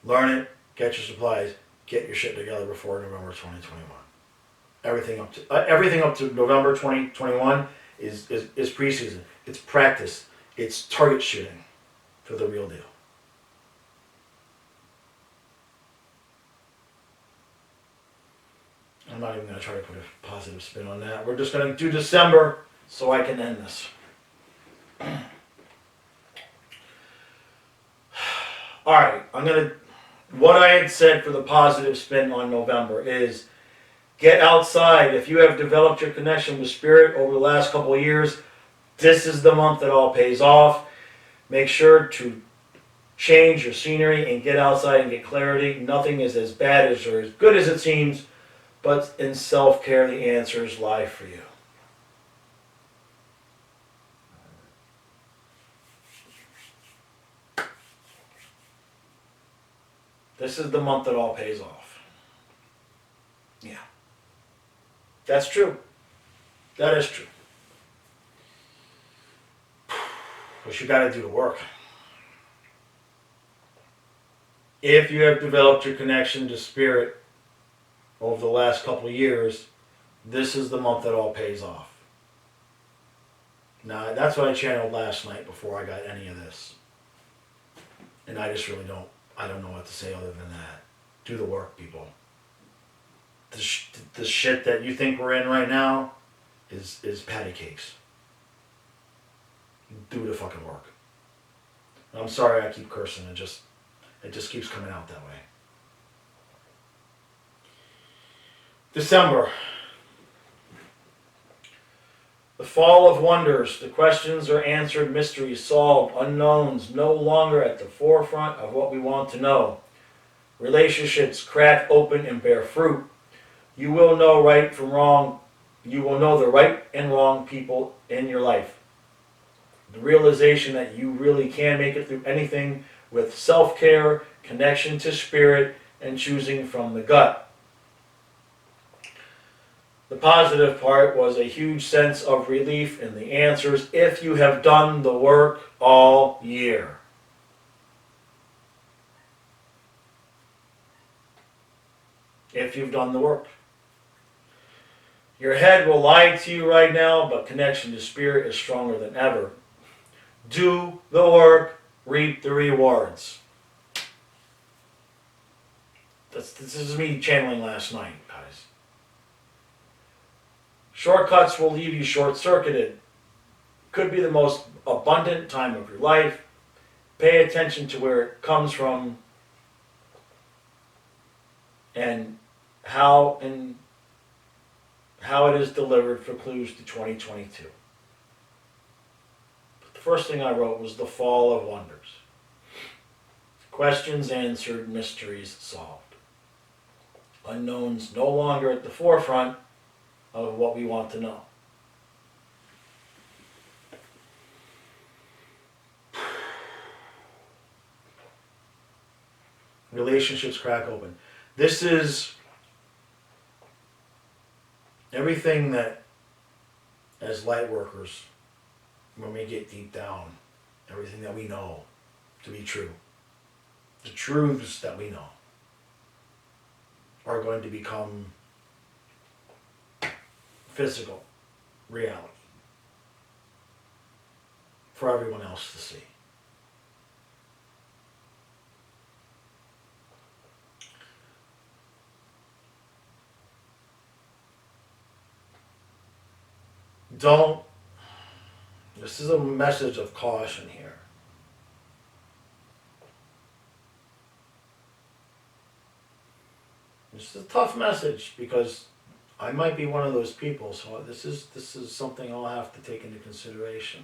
learn it, get your supplies, get your shit together before November 2021. Everything up to November 2021 is preseason. It's practice. It's target shooting for the real deal. I'm not even going to try to put a positive spin on that. We're just going to do December so I can end this. Alright, what I had said for the positive spin on November is get outside. If you have developed your connection with Spirit over the last couple of years, this is the month that all pays off. Make sure to change your scenery and get outside and get clarity. Nothing is as bad as or as good as it seems. But in self-care, the answers lie for you. This is the month that all pays off. Yeah. That's true. That is true. But you got to do the work. If you have developed your connection to Spirit over the last couple of years, this is the month that all pays off. Now, that's what I channeled last night before I got any of this. And I just really I don't know what to say other than that. Do the work, people. The shit that you think we're in right now is patty cakes. Do the fucking work. And I'm sorry I keep cursing, it just keeps coming out that way. December. The fall of wonders. The questions are answered, mysteries solved, unknowns no longer at the forefront of what we want to know. Relationships crack open and bear fruit. You will know right from wrong. You will know the right and wrong people in your life. The realization that you really can make it through anything with self-care, connection to Spirit, and choosing from the gut. The positive part was a huge sense of relief in the answers if you have done the work all year. If you've done the work. Your head will lie to you right now, but connection to Spirit is stronger than ever. Do the work, reap the rewards. This is me channeling last night, guys. Shortcuts will leave you short-circuited. Could be the most abundant time of your life. Pay attention to where it comes from and how it is delivered for clues to 2022. But the first thing I wrote was the fall of wonders. Questions answered, mysteries solved. Unknowns no longer at the forefront of what we want to know. Relationships crack open. This is everything that, as light workers, when we get deep down, everything that we know to be true, the truths that we know, are going to become physical reality for everyone else to see. Don't, this is a message of caution here. This is a tough message because I might be one of those people, so this is something I'll have to take into consideration.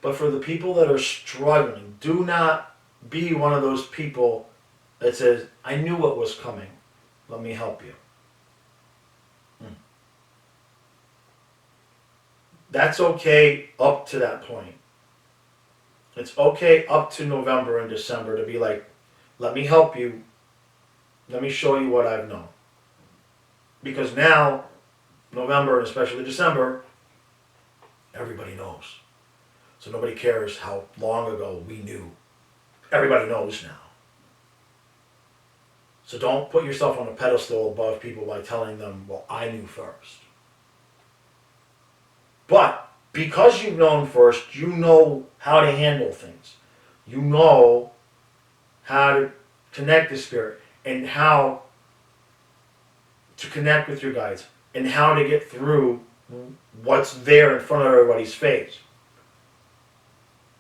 But for the people that are struggling, do not be one of those people that says, I knew what was coming. Let me help you. That's okay up to that point. It's okay up to November and December to be like, let me help you. Let me show you what I've known. Because now, November and especially December, everybody knows. So nobody cares how long ago we knew. Everybody knows now. So don't put yourself on a pedestal above people by telling them, well, I knew first. But because you've known first, you know how to handle things. You know how to connect with spirit and how to connect with your guides and how to get through what's there in front of everybody's face.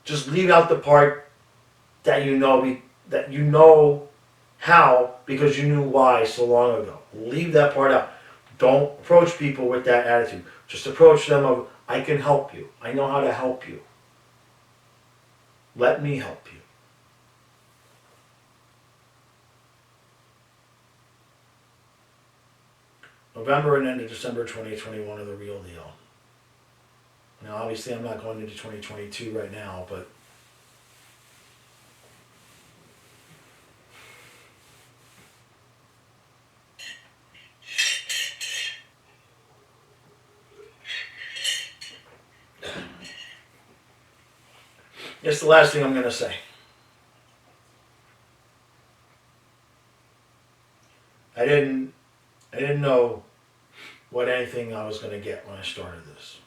Just leave out the part that you know how because you knew why so long ago. Leave that part out. Don't approach people with that attitude. Just approach them of, I can help you. I know how to help you. Let me help you. November and end of December 2021 are the real deal. Now, obviously, I'm not going into 2022 right now, but it's the last thing I'm going to say. I didn't know what anything I was going to get when I started this.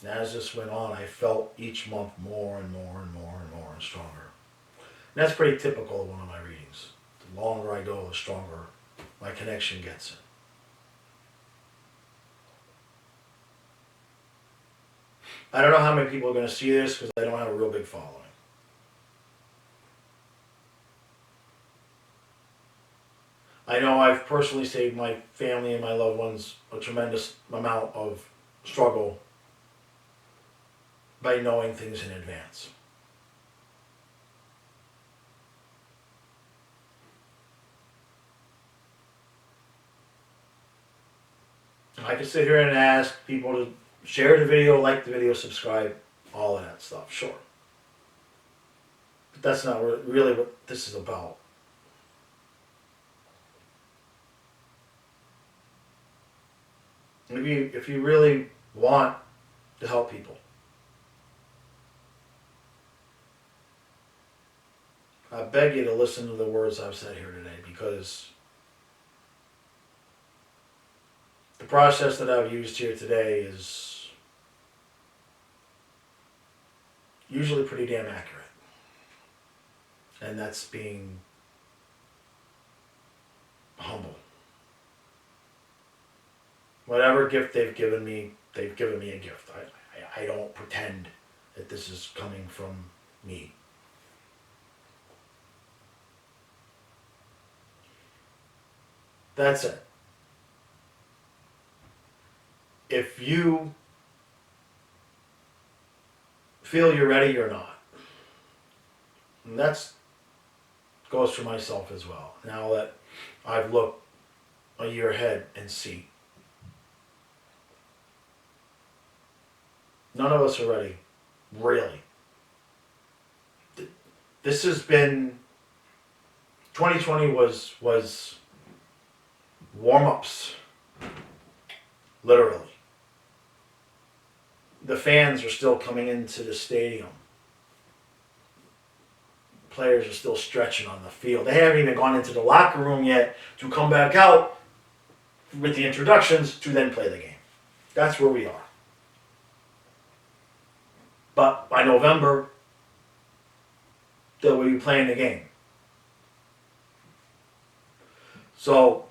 And as this went on, I felt each month more and more and more and more and stronger. And that's pretty typical of one of my readings. The longer I go, the stronger my connection gets. I don't know how many people are going to see this because I don't have a real big following. I know I've personally saved my family and my loved ones a tremendous amount of struggle by knowing things in advance. I could sit here and ask people to share the video, like the video, subscribe, all of that stuff, sure. But that's not really what this is about. If you really want to help people, I beg you to listen to the words I've said here today, because the process that I've used here today is usually pretty damn accurate. And that's being humble. Whatever gift they've given me a gift. I don't pretend that this is coming from me. That's it. If you feel you're ready, you're not. And that goes for myself as well. Now that I've looked a year ahead and see. None of us are ready, really. This has been 2020 was warm-ups, literally. The fans are still coming into the stadium. Players are still stretching on the field. They haven't even gone into the locker room yet to come back out with the introductions to then play the game. That's where we are. But by November, they'll be playing the game. So,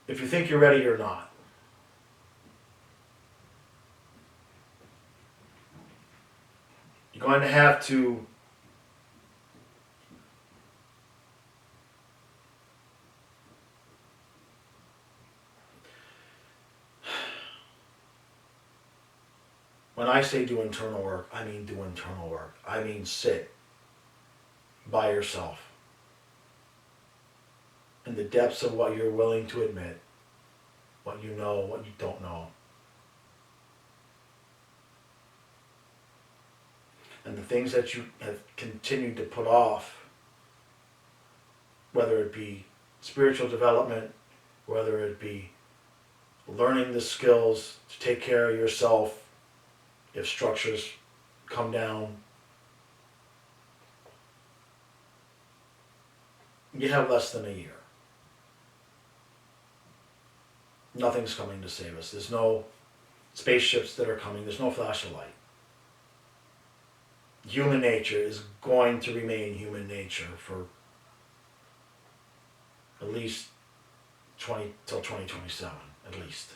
if you think you're ready, you're not. You're going to have to when I say do internal work, I mean do internal work. I mean sit by yourself in the depths of what you're willing to admit, what you know, what you don't know. And the things that you have continued to put off, whether it be spiritual development, whether it be learning the skills to take care of yourself if structures come down. You have less than a year. Nothing's coming to save us. There's no spaceships that are coming. There's no flash of light. Human nature is going to remain human nature for at least till 2027, at least.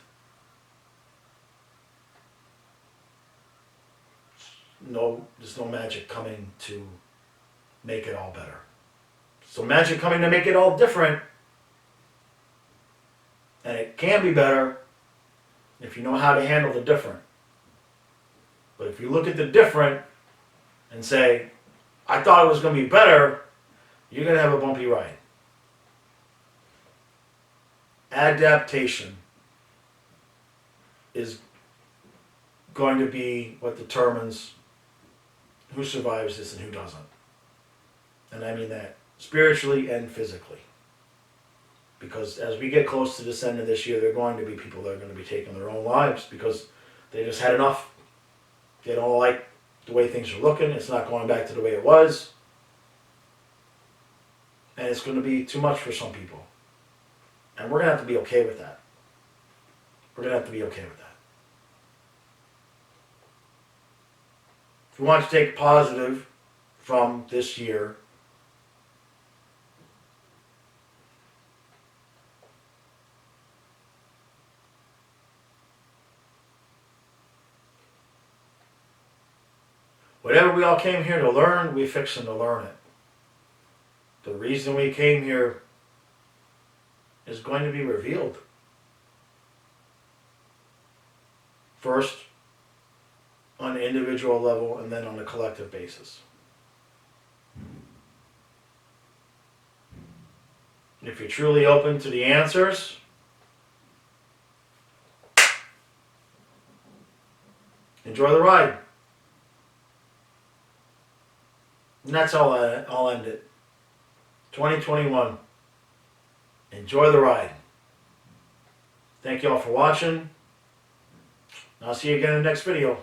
There's no magic coming to make it all better. So magic coming to make it all different, and it can be better if you know how to handle the different. But if you look at the different and say, I thought it was going to be better, you're going to have a bumpy ride. Adaptation is going to be what determines who survives this and who doesn't. And I mean that spiritually and physically. Because as we get close to this end of this year, there are going to be people that are going to be taking their own lives because they just had enough. They don't like the way things are looking. It's not going back to the way it was. And it's going to be too much for some people. And we're going to have to be okay with that. We're going to have to be okay with that. If we want to take positive from this year, whatever we all came here to learn, we're fixing to learn it. The reason we came here is going to be revealed. First, on an individual level, and then on a collective basis. If you're truly open to the answers, enjoy the ride. And that's all I'll end it. 2021. Enjoy the ride. Thank you all for watching. I'll see you again in the next video.